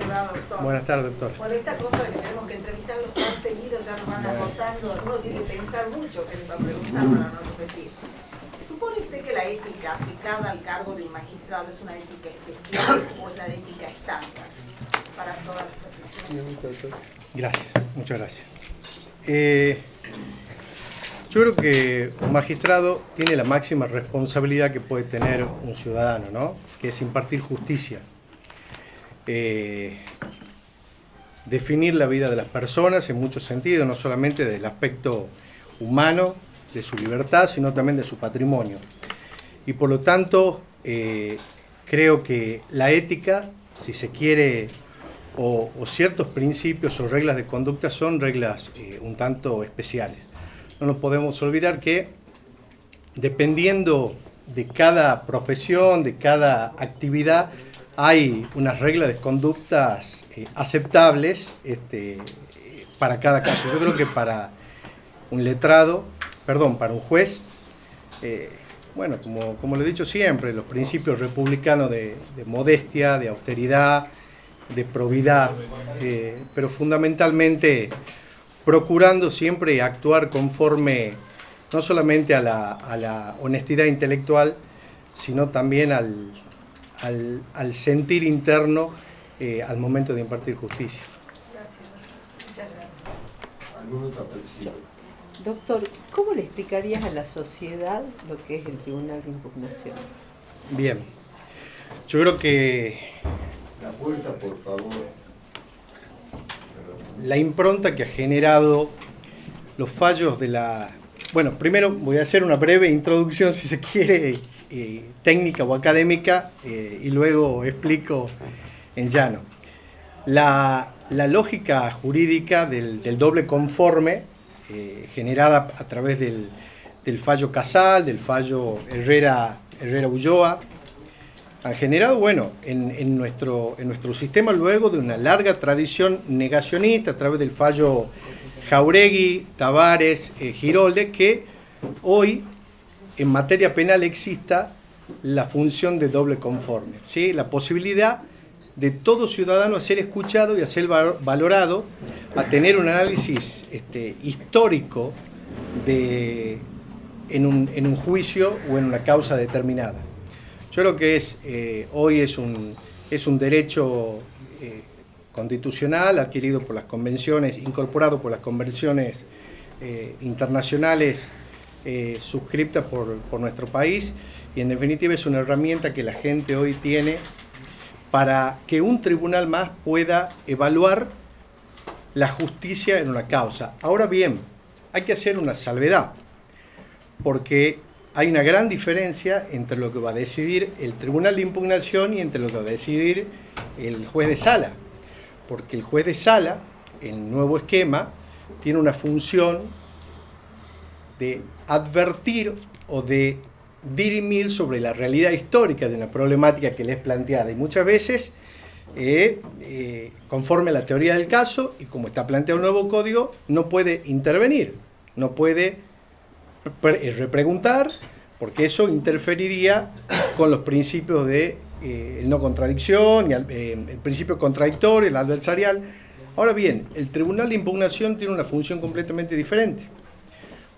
va, doctor. Buenas tardes, doctor. Por esta cosa de que tenemos que entrevistarlos tan seguido, ya nos van agotando, uno tiene que pensar mucho que les va a preguntar para no repetir. ¿Supone usted que la ética aplicada al cargo de un magistrado es una ética especial o es la ética estándar para todas las profesiones? Gracias, muchas gracias. Yo creo que un magistrado tiene la máxima responsabilidad que puede tener un ciudadano, ¿no? Que es impartir justicia. Definir la vida de las personas en muchos sentidos, no solamente del aspecto humano, de su libertad, sino también de su patrimonio. Y por lo tanto, creo que la ética, si se quiere, o ciertos principios o reglas de conducta son reglas un tanto especiales. No nos podemos olvidar que dependiendo de cada profesión, de cada actividad, hay unas reglas de conductas aceptables para cada caso. Yo creo que para un letrado, para un juez, bueno, como lo he dicho siempre, los principios republicanos de modestia, de austeridad, de probidad, pero fundamentalmente procurando siempre actuar conforme no solamente a la honestidad intelectual, sino también al sentir interno al momento de impartir justicia. Gracias, muchas gracias. ¿Alguna otra pregunta? Doctor, ¿cómo le explicarías a la sociedad lo que es el Tribunal de Impugnación? Bien, yo creo que La puerta, por favor. la impronta que ha generado los fallos de la... Bueno, primero voy a hacer una breve introducción, si se quiere, técnica o académica, y luego explico en llano. La lógica jurídica del doble conforme, generada a través del fallo Casal, del fallo Herrera-Ulloa, han generado, bueno, en nuestro sistema, luego de una larga tradición negacionista, a través del fallo Jauregui, Tavares, Girolde, que hoy en materia penal exista la función de doble conforme, ¿sí? La posibilidad de todo ciudadano a ser escuchado y a ser valorado, a tener un análisis histórico en un juicio o en una causa determinada. Yo creo que hoy es un derecho constitucional adquirido por las convenciones, incorporado por las convenciones internacionales suscriptas por nuestro país, y en definitiva es una herramienta que la gente hoy tiene para que un tribunal más pueda evaluar la justicia en una causa. Ahora bien, hay que hacer una salvedad, porque hay una gran diferencia entre lo que va a decidir el Tribunal de Impugnación y entre lo que va a decidir el juez de sala. Porque el juez de sala, el nuevo esquema, tiene una función de advertir o de dirimir sobre la realidad histórica de una problemática que le es planteada. Y muchas veces, conforme a la teoría del caso, y como está planteado el nuevo código, no puede intervenir, no puede repreguntar, porque eso interferiría con los principios de no contradicción, y el principio contradictorio, el adversarial. Ahora bien, el Tribunal de Impugnación tiene una función completamente diferente,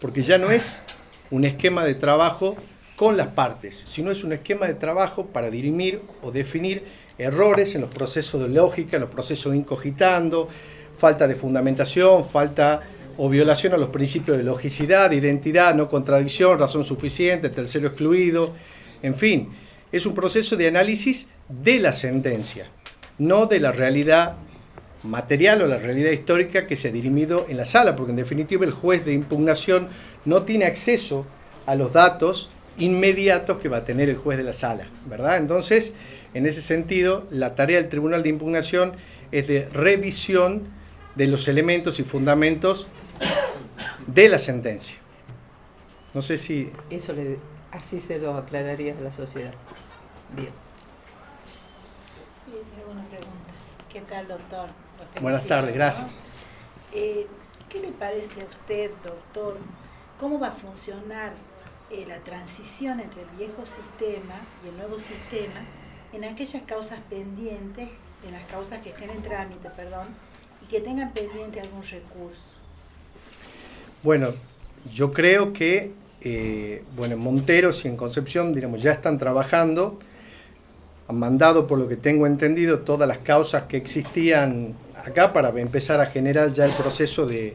porque ya no es un esquema de trabajo con las partes, sino es un esquema de trabajo para dirimir o definir errores en los procesos de lógica, en los procesos de incogitando, falta de fundamentación, falta o violación a los principios de logicidad, de identidad, no contradicción, razón suficiente, tercero excluido, en fin, es un proceso de análisis de la sentencia, no de la realidad material o la realidad histórica que se ha dirimido en la sala, porque en definitiva el juez de impugnación no tiene acceso a los datos inmediatos que va a tener el juez de la sala, ¿verdad? Entonces, en ese sentido, la tarea del Tribunal de Impugnación es de revisión de los elementos y fundamentos de la sentencia. No sé si... Así se lo aclararías a la sociedad. Bien. Sí, tengo una pregunta. ¿Qué tal, doctor? Buenas tardes, gracias. ¿Qué le parece a usted, doctor, cómo va a funcionar la transición entre el viejo sistema y el nuevo sistema en aquellas causas pendientes en las causas que estén en trámite, perdón, y que tengan pendiente algún recurso? Bueno, yo creo que en Monteros y en Concepción, digamos, ya están trabajando, han mandado, por lo que tengo entendido, todas las causas que existían acá para empezar a generar ya el proceso de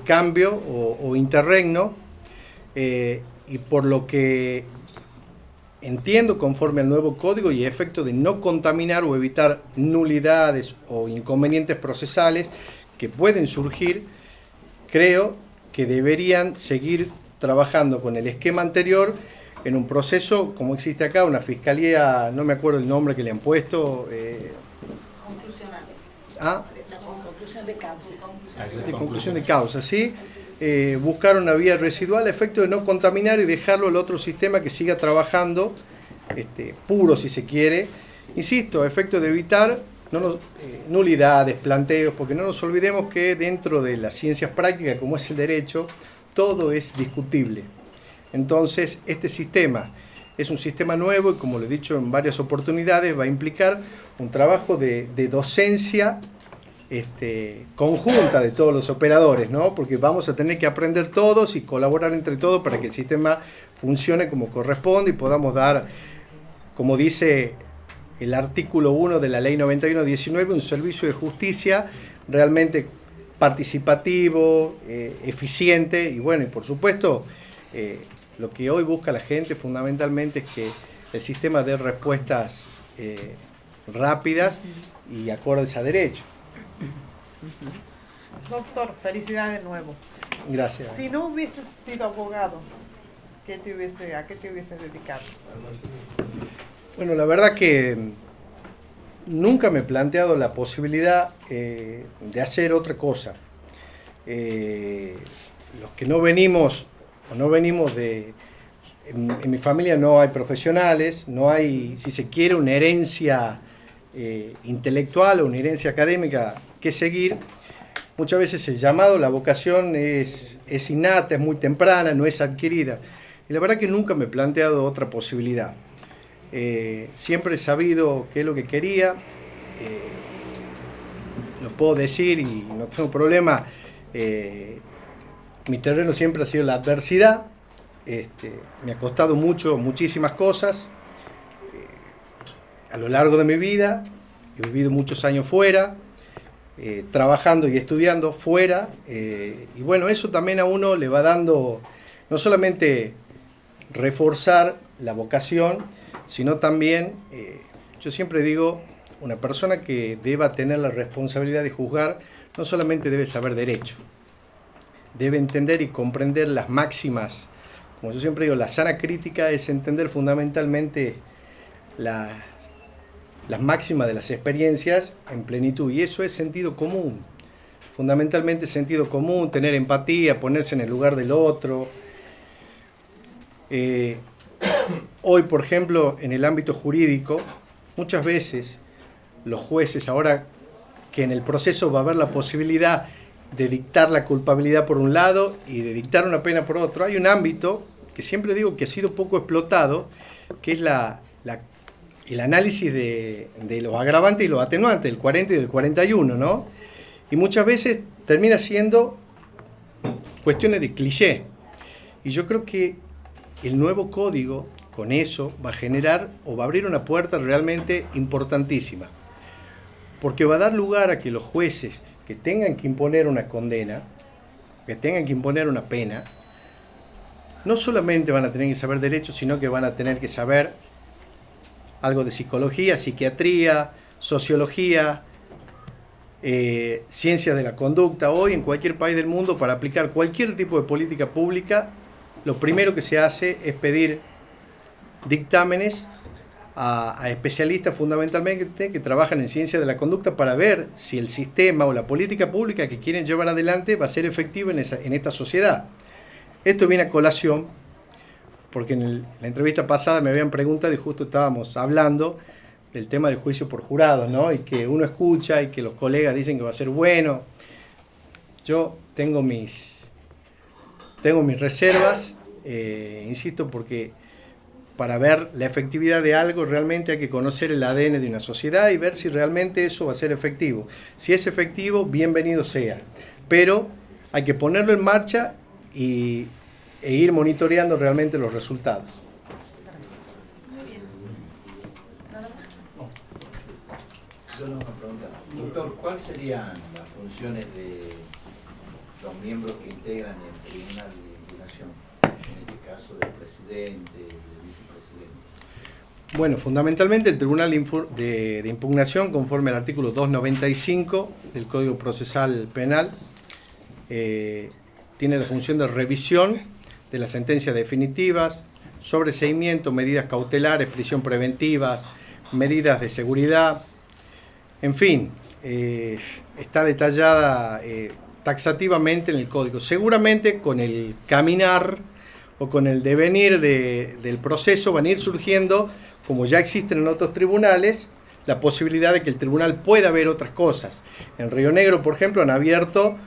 cambio o interregno, y por lo que entiendo, conforme al nuevo código y efecto de no contaminar o evitar nulidades o inconvenientes procesales que pueden surgir, creo que deberían seguir trabajando con el esquema anterior en un proceso como existe acá, una fiscalía, no me acuerdo el nombre que le han puesto. Conclusional. La conclusión de causa. De conclusión de causa, ¿sí? Buscar una vía residual a efecto de no contaminar y dejarlo al otro sistema que siga trabajando, puro si se quiere, insisto, a efecto de evitar nulidades, planteos, porque no nos olvidemos que dentro de las ciencias prácticas, como es el derecho, todo es discutible. Entonces, este sistema es un sistema nuevo y, como lo he dicho en varias oportunidades, va a implicar un trabajo de docencia conjunta de todos los operadores, ¿no? Porque vamos a tener que aprender todos y colaborar entre todos para que el sistema funcione como corresponde y podamos dar, como dice el artículo 1 de la ley 91/19, un servicio de justicia realmente participativo, eficiente y bueno, y por supuesto, lo que hoy busca la gente fundamentalmente es que el sistema dé respuestas rápidas y acordes a derecho. Doctor, felicidades de nuevo. Gracias. Si no hubieses sido abogado, ¿a qué te hubieses dedicado? Bueno, la verdad que nunca me he planteado la posibilidad de hacer otra cosa. Los que no venimos de... En mi familia no hay profesionales, no hay, si se quiere, una herencia intelectual o una herencia académica que seguir. Muchas veces el llamado, la vocación es innata, es muy temprana, no es adquirida. Y la verdad que nunca me he planteado otra posibilidad. Siempre he sabido qué es lo que quería, lo puedo decir y no tengo problema. Mi terreno siempre ha sido la adversidad. Me ha costado muchísimas cosas a lo largo de mi vida. He vivido muchos años fuera, trabajando y estudiando fuera, y bueno, eso también a uno le va dando no solamente reforzar la vocación, sino también, yo siempre digo, una persona que deba tener la responsabilidad de juzgar no solamente debe saber derecho, debe entender y comprender las máximas. Como yo siempre digo, la sana crítica es entender fundamentalmente las máximas de las experiencias en plenitud, y eso es sentido común, fundamentalmente sentido común, tener empatía, ponerse en el lugar del otro. Hoy, por ejemplo, en el ámbito jurídico, muchas veces los jueces, ahora que en el proceso va a haber la posibilidad de dictar la culpabilidad por un lado y de dictar una pena por otro, hay un ámbito que siempre digo que ha sido poco explotado, que es el análisis de los agravantes y los atenuantes, del 40 y del 41, ¿no? Y muchas veces termina siendo cuestiones de cliché. Y yo creo que el nuevo código, con eso, va a generar o va a abrir una puerta realmente importantísima. Porque va a dar lugar a que los jueces que tengan que imponer una condena, que tengan que imponer una pena, no solamente van a tener que saber derecho, sino que van a tener que saber algo de psicología, psiquiatría, sociología, ciencias de la conducta. Hoy en cualquier país del mundo, para aplicar cualquier tipo de política pública, lo primero que se hace es pedir dictámenes a especialistas fundamentalmente que trabajan en ciencias de la conducta para ver si el sistema o la política pública que quieren llevar adelante va a ser efectiva en esta sociedad. Esto viene a colación porque en la entrevista pasada me habían preguntado y justo estábamos hablando del tema del juicio por jurados, ¿no? Y que uno escucha y que los colegas dicen que va a ser bueno. Yo tengo mis reservas, insisto, porque para ver la efectividad de algo, realmente hay que conocer el ADN de una sociedad y ver si realmente eso va a ser efectivo. Si es efectivo, bienvenido sea. Pero hay que ponerlo en marcha e ir monitoreando realmente los resultados. Yo le hago una pregunta. Doctor, ¿cuáles serían las funciones de los miembros que integran el Tribunal de Impugnación? En este caso, del presidente y del vicepresidente. Bueno, fundamentalmente el Tribunal de Impugnación, conforme al artículo 295 del Código Procesal Penal, tiene la función de revisión de las sentencias definitivas, sobreseimiento, medidas cautelares, prisión preventivas, medidas de seguridad, en fin, está detallada taxativamente en el Código. Seguramente con el caminar o con el devenir del proceso van a ir surgiendo, como ya existen en otros tribunales, la posibilidad de que el tribunal pueda ver otras cosas. En Río Negro, por ejemplo, han abierto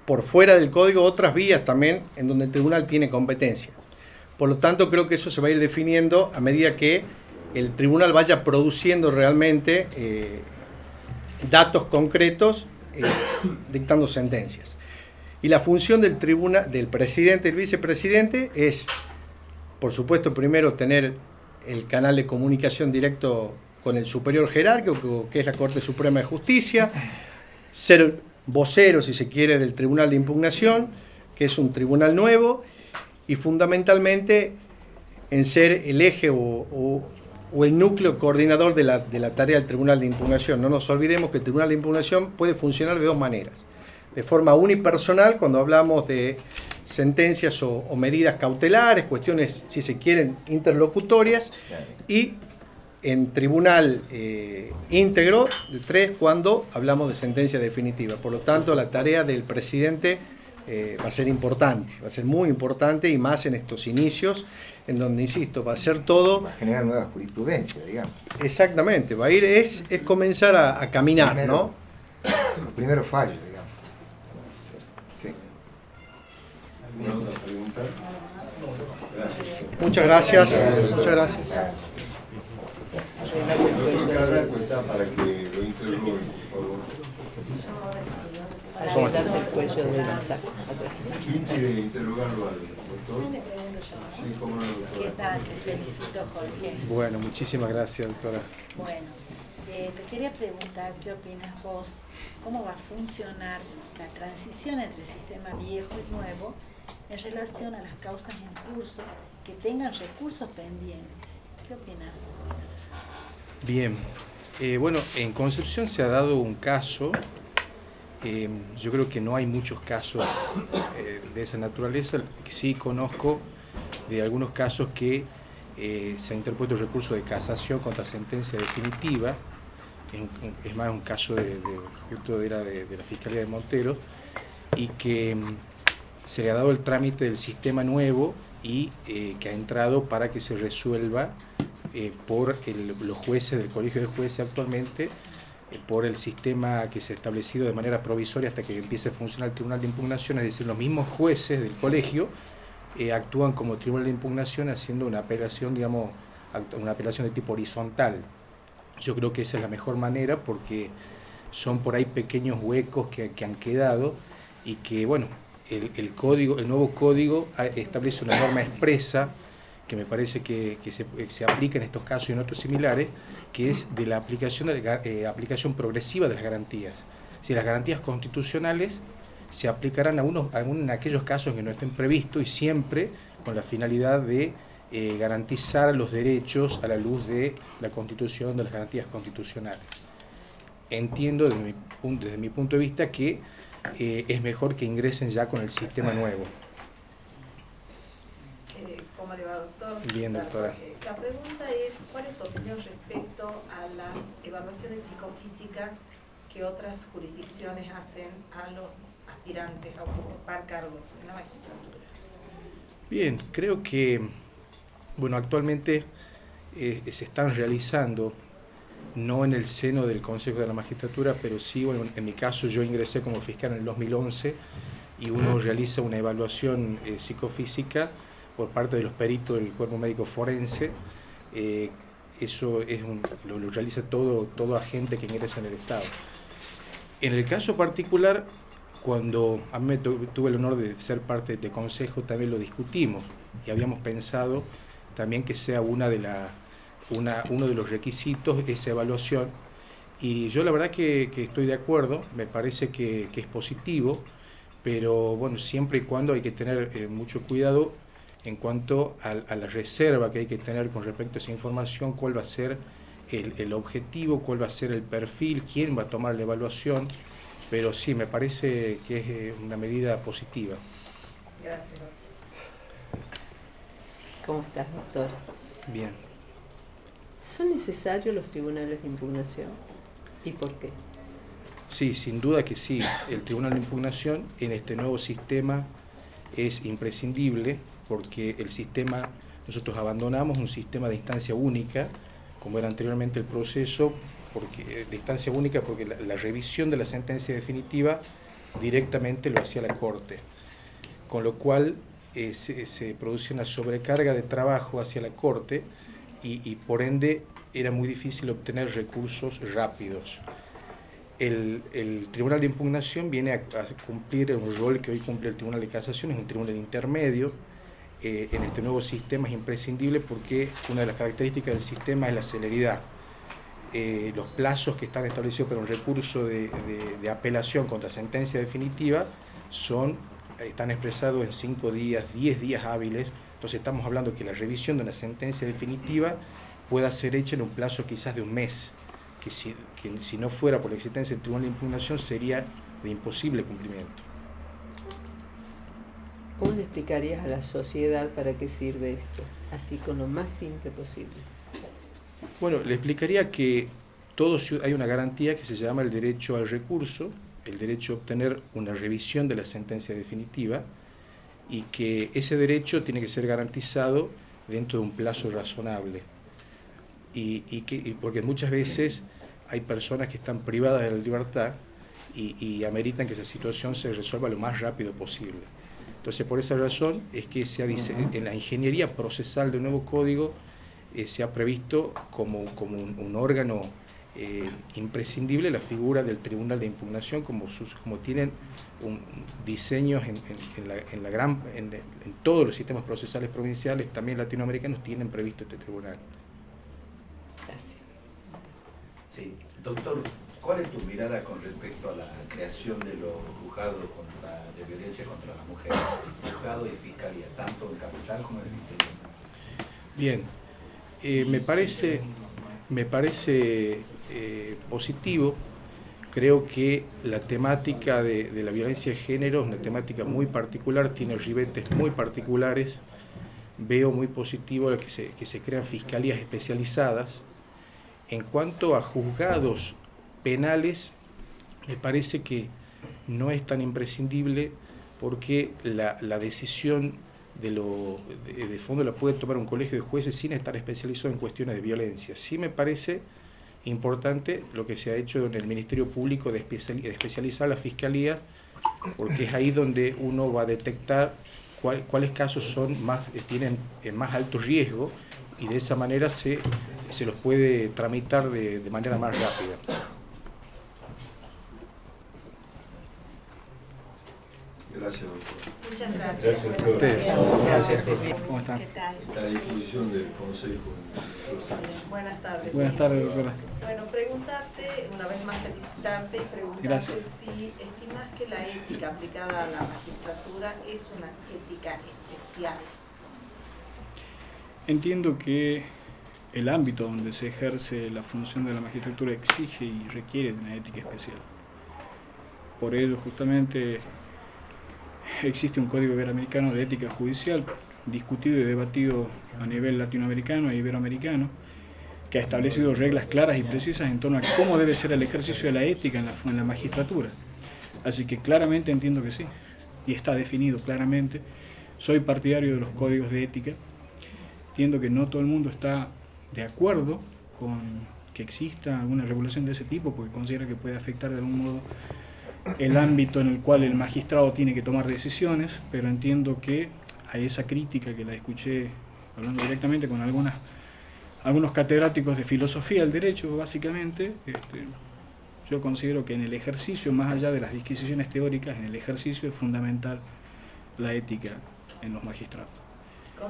por fuera del código otras vías también en donde el tribunal tiene competencia. Por lo tanto, creo que eso se va a ir definiendo a medida que el tribunal vaya produciendo realmente datos concretos, dictando sentencias. Y la función del tribunal, del presidente y el vicepresidente es, por supuesto, primero tener el canal de comunicación directo con el superior jerárquico, que es la Corte Suprema de Justicia, ser vocero, si se quiere, del Tribunal de Impugnación, que es un tribunal nuevo, y fundamentalmente en ser el eje o el núcleo coordinador de la tarea del Tribunal de Impugnación. No nos olvidemos que el Tribunal de Impugnación puede funcionar de dos maneras. De forma unipersonal, cuando hablamos de sentencias o medidas cautelares, cuestiones, si se quieren, interlocutorias, y en tribunal íntegro de tres cuando hablamos de sentencia definitiva. Por lo tanto, la tarea del presidente va a ser importante, va a ser muy importante, y más en estos inicios, en donde, insisto, va a ser todo... Va a generar nueva jurisprudencia, digamos. Exactamente, va a ir, es comenzar a caminar, ¿no? Los primeros fallos, digamos. Sí. ¿Alguna otra pregunta? Gracias. Muchas gracias. Muchas gracias. Doctor Carrasco está para que lo interroguen, por favor. Adelante el cuello de la saca. ¿Quién quiere interrogarlo al doctor? Le pregunto yo, Sí, cómo no, doctora. ¿qué tal? Te felicito, Jorge. Bueno, muchísimas gracias, doctora. Bueno, te quería preguntar qué opinas vos, cómo va a funcionar la transición entre el sistema viejo y nuevo en relación a las causas en curso que tengan recursos pendientes. ¿Qué opinas vos? Bien, bueno, en Concepción se ha dado un caso, yo creo que no hay muchos casos de esa naturaleza. Sí conozco de algunos casos que se ha interpuesto recurso de casación contra sentencia definitiva, es más un caso justo era de la Fiscalía de Montero, y que se le ha dado el trámite del sistema nuevo y que ha entrado para que se resuelva por los jueces del Colegio de Jueces actualmente, por el sistema que se ha establecido de manera provisoria hasta que empiece a funcionar el Tribunal de Impugnación, es decir, los mismos jueces del colegio actúan como Tribunal de Impugnación haciendo una apelación, digamos, una apelación de tipo horizontal. Yo creo que esa es la mejor manera porque son por ahí pequeños huecos que han quedado y que, bueno, el nuevo código establece una norma expresa que me parece que se aplica en estos casos y en otros similares, que es de la aplicación progresiva de las garantías. Si las garantías constitucionales se aplicarán aún en aquellos casos que no estén previstos y siempre con la finalidad de garantizar los derechos a la luz de la Constitución, de las garantías constitucionales. Entiendo desde mi punto de vista que es mejor que ingresen ya con el sistema nuevo. ¿Cómo le va, doctor? Bien, doctora. La pregunta es, ¿cuál es su opinión respecto a las evaluaciones psicofísicas que otras jurisdicciones hacen a los aspirantes a ocupar cargos en la magistratura? Bien, creo que, bueno, actualmente se están realizando, no en el seno del Consejo de la Magistratura, pero sí, bueno, en mi caso yo ingresé como fiscal en el 2011 y uno realiza una evaluación psicofísica por parte de los peritos del cuerpo médico forense. Eso es lo realiza todo agente que ingresa en el Estado. En el caso particular, cuando a mí tuve el honor de ser parte de consejo, también lo discutimos y habíamos pensado también que sea uno de los requisitos esa evaluación. Y yo la verdad que estoy de acuerdo, me parece que es positivo, pero bueno, siempre y cuando hay que tener mucho cuidado en cuanto a la reserva que hay que tener con respecto a esa información, cuál va a ser el objetivo, cuál va a ser el perfil, quién va a tomar la evaluación, pero sí, me parece que es una medida positiva. Gracias. ¿Cómo estás, doctor? Bien. ¿Son necesarios los tribunales de impugnación? ¿Y por qué? Sí, sin duda que sí. El Tribunal de Impugnación en este nuevo sistema es imprescindible porque nosotros abandonamos un sistema de instancia única, como era anteriormente el proceso, de instancia única porque la revisión de la sentencia definitiva directamente lo hacía la Corte, con lo cual se producía una sobrecarga de trabajo hacia la Corte y por ende era muy difícil obtener recursos rápidos. El Tribunal de Impugnación viene a cumplir un rol que hoy cumple el Tribunal de Casación, es un tribunal intermedio. En este nuevo sistema es imprescindible porque una de las características del sistema es la celeridad. Los plazos que están establecidos para un recurso de apelación contra sentencia definitiva están expresados en 5 días, 10 días hábiles. Entonces estamos hablando que la revisión de una sentencia definitiva pueda ser hecha en un plazo quizás de un mes, que si no fuera por la existencia del Tribunal de Impugnación sería de imposible cumplimiento. ¿Cómo le explicarías a la sociedad para qué sirve esto? Así con lo más simple posible. Bueno, le explicaría que hay una garantía que se llama el derecho al recurso, el derecho a obtener una revisión de la sentencia definitiva, y que ese derecho tiene que ser garantizado dentro de un plazo razonable. Porque muchas veces hay personas que están privadas de la libertad y ameritan que esa situación se resuelva lo más rápido posible. Entonces, por esa razón es que en la ingeniería procesal del nuevo código se ha previsto como un órgano imprescindible la figura del Tribunal de Impugnación, como tienen diseños en todos los sistemas procesales provinciales, también latinoamericanos, tienen previsto este tribunal. Gracias. Sí, doctor, ¿cuál es tu mirada con respecto a la creación de los juzgados de violencia contra las mujeres? Juzgado y fiscalía, tanto en capital como en el interior. Bien, me parece positivo. Creo que la temática de la violencia de género es una temática muy particular, tiene ribetes muy particulares. Veo muy positivo que se crean fiscalías especializadas. En cuanto a juzgados penales, me parece que no es tan imprescindible porque la decisión de fondo la puede tomar un colegio de jueces sin estar especializado en cuestiones de violencia. Sí me parece importante lo que se ha hecho en el Ministerio Público de especializar las fiscalías, porque es ahí donde uno va a detectar cuáles casos tienen más alto riesgo y de esa manera se los puede tramitar de manera más rápida. Gracias, doctor. Muchas gracias. Gracias a ustedes. Gracias. ¿Cómo están? ¿Qué tal? Está a disposición del Consejo. Buenas tardes. Buenas tardes, doctora. Bueno, preguntarte, una vez más felicitarte y preguntarte Gracias. si estimas que la ética aplicada a la magistratura es una ética especial. Entiendo que el ámbito donde se ejerce la función de la magistratura exige y requiere de una ética especial. Por ello, justamente, existe un código iberoamericano de ética judicial, discutido y debatido a nivel latinoamericano e iberoamericano, que ha establecido reglas claras y precisas en torno a cómo debe ser el ejercicio de la ética en la magistratura. Así que claramente entiendo que sí, y está definido claramente. Soy partidario de los códigos de ética. Entiendo que no todo el mundo está de acuerdo con que exista alguna regulación de ese tipo, porque considera que puede afectar de algún modo el ámbito en el cual el magistrado tiene que tomar decisiones, pero entiendo que a esa crítica que la escuché hablando directamente con algunos catedráticos de filosofía del derecho, básicamente, yo considero que en el ejercicio, más allá de las disquisiciones teóricas, en el ejercicio es fundamental la ética en los magistrados.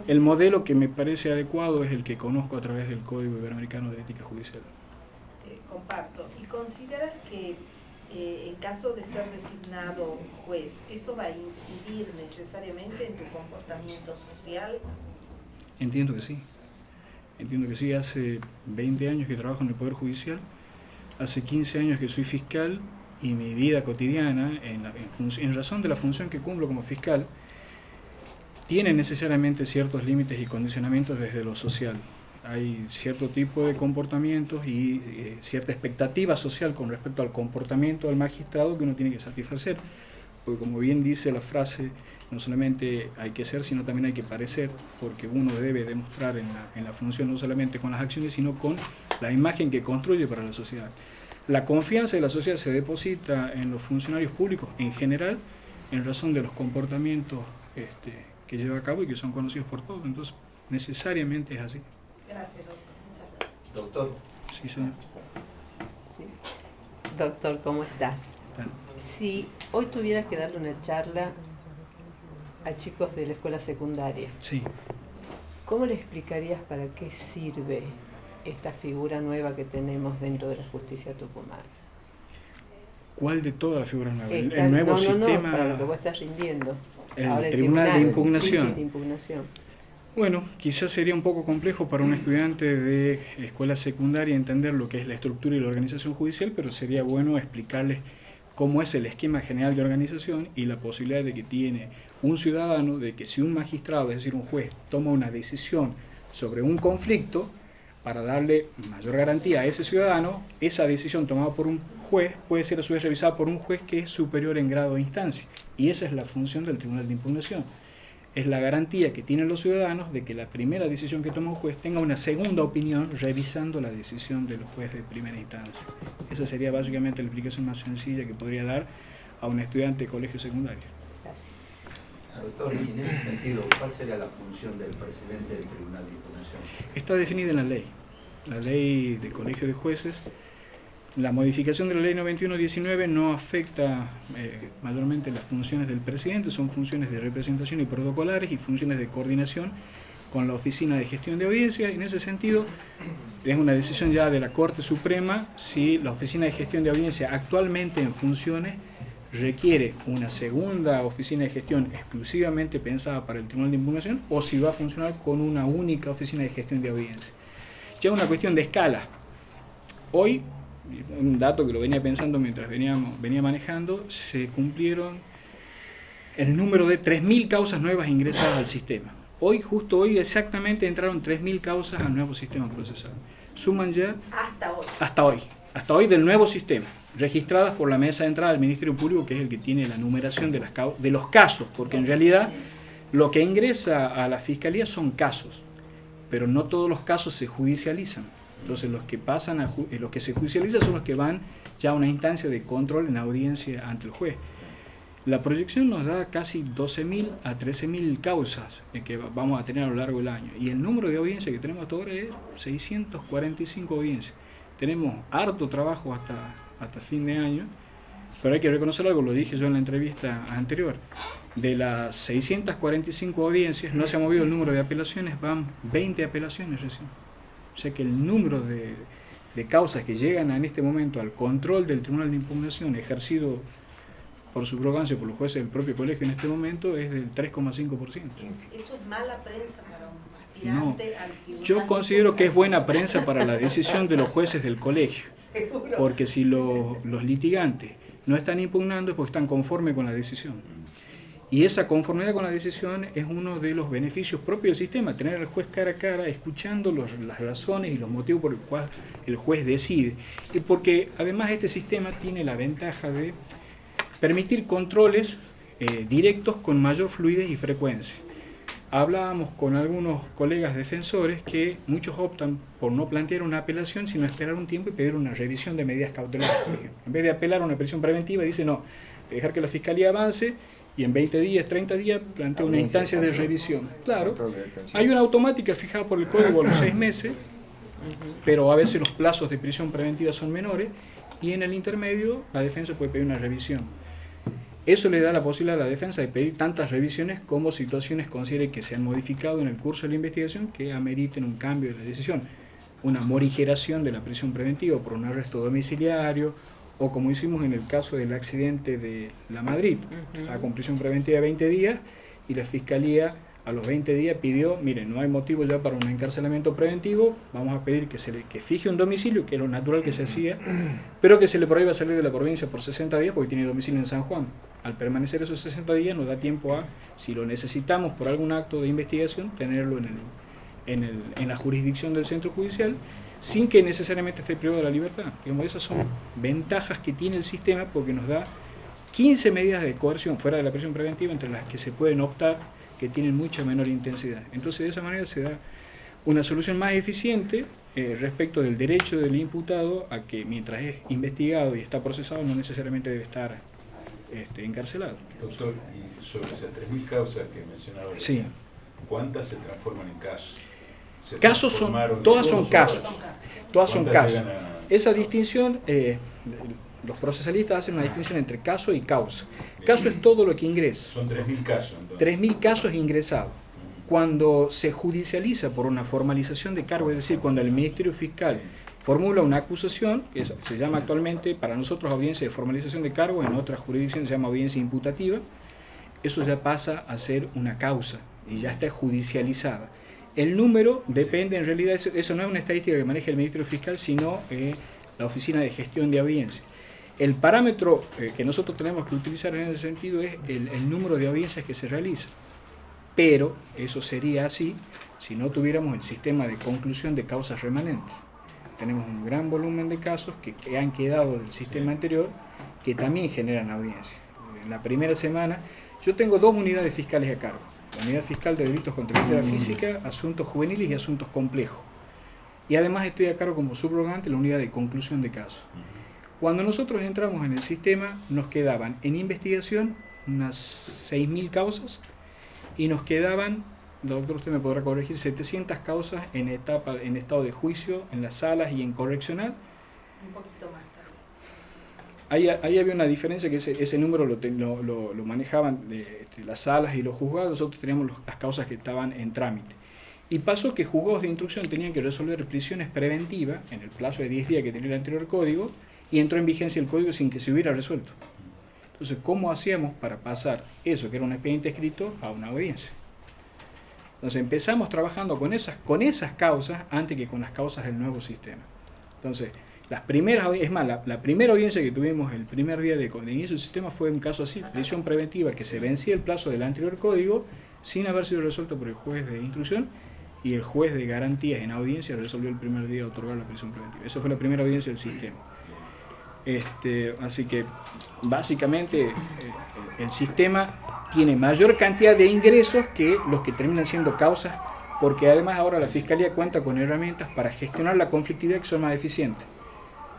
El modelo que me parece adecuado es el que conozco a través del Código Iberoamericano de Ética Judicial. Comparto. ¿Y consideras que en caso de ser designado juez, eso va a incidir necesariamente en tu comportamiento social? Entiendo que sí. Entiendo que sí. Hace 20 años que trabajo en el Poder Judicial, hace 15 años que soy fiscal, y mi vida cotidiana, en razón de la función que cumplo como fiscal, tiene necesariamente ciertos límites y condicionamientos desde lo social. Hay cierto tipo de comportamientos y cierta expectativa social con respecto al comportamiento del magistrado que uno tiene que satisfacer. Porque como bien dice la frase, no solamente hay que ser, sino también hay que parecer, porque uno debe demostrar en la función no solamente con las acciones, sino con la imagen que construye para la sociedad. La confianza de la sociedad se deposita en los funcionarios públicos en general en razón de los comportamientos que lleva a cabo y que son conocidos por todos. Entonces, necesariamente es así. Gracias, doctor. Muchas gracias. Doctor. Sí, señor. Doctor, ¿cómo estás? Si hoy tuvieras que darle una charla a chicos de la escuela secundaria, sí, ¿cómo le explicarías para qué sirve esta figura nueva que tenemos dentro de la justicia tucumana? ¿Cuál de todas las figuras nuevas? El nuevo sistema. Para lo que vos estás rindiendo. El tribunal de impugnación. Sí, de impugnación. Bueno, quizás sería un poco complejo para un estudiante de escuela secundaria entender lo que es la estructura y la organización judicial, pero sería bueno explicarles cómo es el esquema general de organización y la posibilidad de que tiene un ciudadano de que si un magistrado, es decir, un juez, toma una decisión sobre un conflicto, para darle mayor garantía a ese ciudadano, esa decisión tomada por un juez puede ser a su vez revisada por un juez que es superior en grado de instancia. Y esa es la función del Tribunal de Impugnación. Es la garantía que tienen los ciudadanos de que la primera decisión que toma un juez tenga una segunda opinión revisando la decisión del juez de primera instancia. Esa sería básicamente la explicación más sencilla que podría dar a un estudiante de colegio secundario. Doctor, y en ese sentido, ¿cuál sería la función del presidente del Tribunal de Impugnación? Está definida en la ley de colegio de jueces. La modificación de la ley 91/19 no afecta mayormente las funciones del presidente, son funciones de representación y protocolares y funciones de coordinación con la Oficina de Gestión de Audiencia. En ese sentido, es una decisión ya de la Corte Suprema si la Oficina de Gestión de Audiencia actualmente en funciones requiere una segunda oficina de gestión exclusivamente pensada para el Tribunal de Impugnación o si va a funcionar con una única oficina de gestión de audiencia. Ya una cuestión de escala. Hoy, un dato que lo venía pensando mientras venía manejando, se cumplieron el número de 3.000 causas nuevas ingresadas al sistema. Justo hoy exactamente entraron 3.000 causas al nuevo sistema procesal. Suman ya hasta hoy del nuevo sistema, registradas por la mesa de entrada del Ministerio Público, que es el que tiene la numeración de los casos, porque en realidad lo que ingresa a la Fiscalía son casos, pero no todos los casos se judicializan. Entonces los que se judicializan son los que van ya a una instancia de control en audiencia ante el juez. La proyección nos da casi 12.000 a 13.000 causas que vamos a tener a lo largo del año, y el número de audiencias que tenemos hasta ahora es 645 audiencias. Tenemos harto trabajo hasta fin de año, pero hay que reconocer algo, lo dije yo en la entrevista anterior. De las 645 audiencias no se ha movido el número de apelaciones, van 20 apelaciones recién. O sea que el número de causas que llegan en este momento al control del Tribunal de Impugnación ejercido por subrogancia por los jueces del propio colegio en este momento es del 3,5%. ¿Eso es mala prensa para un aspirante al tribunal? Yo considero que es buena prensa para la decisión de los jueces del colegio, porque si los litigantes no están impugnando es porque están conformes con la decisión. Y esa conformidad con la decisión es uno de los beneficios propios del sistema, tener al juez cara a cara, escuchando las razones y los motivos por los cuales el juez decide. Y porque además este sistema tiene la ventaja de permitir controles directos con mayor fluidez y frecuencia. Hablábamos con algunos colegas defensores que muchos optan por no plantear una apelación, sino esperar un tiempo y pedir una revisión de medidas cautelares, por ejemplo. En vez de apelar a una prisión preventiva, dice no, dejar que la Fiscalía avance y en 20 días, 30 días plantea una Audiencia instancia de también. revisión. Claro, Control de detención. hay una automática fijada por el código a los 6 meses, pero a veces los plazos de prisión preventiva son menores y en el intermedio la defensa puede pedir una revisión. Eso le da la posibilidad a la defensa de pedir tantas revisiones como situaciones considere que se han modificado en el curso de la investigación que ameriten un cambio de la decisión, una morigeración de la prisión preventiva por un arresto domiciliario o como hicimos en el caso del accidente de La Madrid, con prisión preventiva de 20 días y la Fiscalía a los 20 días pidió, miren, no hay motivo ya para un encarcelamiento preventivo, vamos a pedir que fije un domicilio, que es lo natural que se hacía, pero que se le prohíba salir de la provincia por 60 días porque tiene domicilio en San Juan. Al permanecer esos 60 días nos da tiempo a, si lo necesitamos por algún acto de investigación, tenerlo en la jurisdicción del centro judicial, sin que necesariamente esté privado de la libertad. Digamos, esas son ventajas que tiene el sistema porque nos da 15 medidas de coerción fuera de la prisión preventiva entre las que se pueden optar que tienen mucha menor intensidad. Entonces de esa manera se da una solución más eficiente respecto del derecho del imputado a que mientras es investigado y está procesado no necesariamente debe estar encarcelado. Doctor, y sobre esas 3.000 causas que mencionaba recién, ¿cuántas se transforman en casos? Casos son, todas son casos. Todas son casos. Esa distinción, los procesalistas hacen una distinción entre caso y causa. Caso es todo lo que ingresa. Son 3.000 casos. Entonces. 3.000 casos ingresados. Cuando se judicializa por una formalización de cargo, es decir, cuando el Ministerio Fiscal formula una acusación, que se llama actualmente para nosotros audiencia de formalización de cargo, en otras jurisdicciones se llama audiencia imputativa, eso ya pasa a ser una causa y ya está judicializada. El número depende, en realidad, eso no es una estadística que maneja el Ministerio Fiscal, sino la Oficina de Gestión de Audiencias. El parámetro que nosotros tenemos que utilizar en ese sentido es el número de audiencias que se realiza. Pero eso sería así si no tuviéramos el sistema de conclusión de causas remanentes. Tenemos un gran volumen de casos que han quedado del sistema anterior que también generan audiencia. En la primera semana, yo tengo 2 unidades fiscales a cargo. La unidad fiscal de delitos contra la integridad física, asuntos juveniles y asuntos complejos. Y además estoy a cargo como subrogante la unidad de conclusión de casos. Cuando nosotros entramos en el sistema, nos quedaban en investigación unas 6.000 causas y nos quedaban, doctor, usted me podrá corregir, 700 causas en estado de juicio, en las salas y en correccional. Un poquito más Ahí había una diferencia, que ese número lo manejaban entre las salas y los juzgados, nosotros teníamos las causas que estaban en trámite. Y pasó que juzgados de instrucción tenían que resolver prisiones preventivas en el plazo de 10 días que tenía el anterior código, y entró en vigencia el código sin que se hubiera resuelto. Entonces, ¿cómo hacíamos para pasar eso, que era un expediente escrito, a una audiencia? Entonces empezamos trabajando con esas causas antes que con las causas del nuevo sistema. Entonces, las primeras, es más, la primera audiencia que tuvimos el primer día de inicio del sistema fue un caso así, prisión preventiva, que se vencía el plazo del anterior código sin haber sido resuelto por el juez de instrucción, y el juez de garantías en audiencia resolvió el primer día de otorgar la prisión preventiva. Esa fue la primera audiencia del sistema. Así que básicamente el sistema tiene mayor cantidad de ingresos que los que terminan siendo causas, porque además ahora la Fiscalía cuenta con herramientas para gestionar la conflictividad que son más eficientes.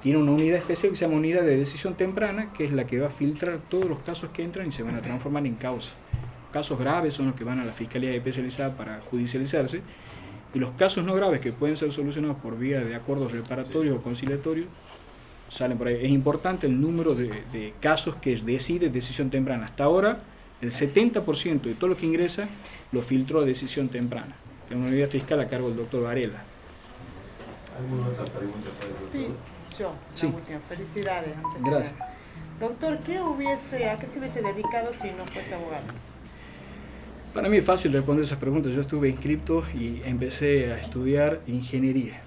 Tiene una unidad especial que se llama unidad de decisión temprana, que es la que va a filtrar todos los casos que entran y se van a transformar en causas. Los casos graves son los que van a la Fiscalía especializada para judicializarse, y los casos no graves que pueden ser solucionados por vía de acuerdos reparatorios o conciliatorios salen por ahí. Es importante el número de casos que decide decisión temprana. Hasta ahora, el 70% de todo lo que ingresa lo filtró a decisión temprana, que es una unidad fiscal a cargo del doctor Varela. ¿Alguna otra pregunta para el doctor? Sí, yo, Sí. la última. Felicidades. antes que Gracias. nada. Doctor, ¿a qué se hubiese dedicado si no fuese abogado? Para mí es fácil responder esas preguntas. Yo estuve inscripto y empecé a estudiar ingeniería.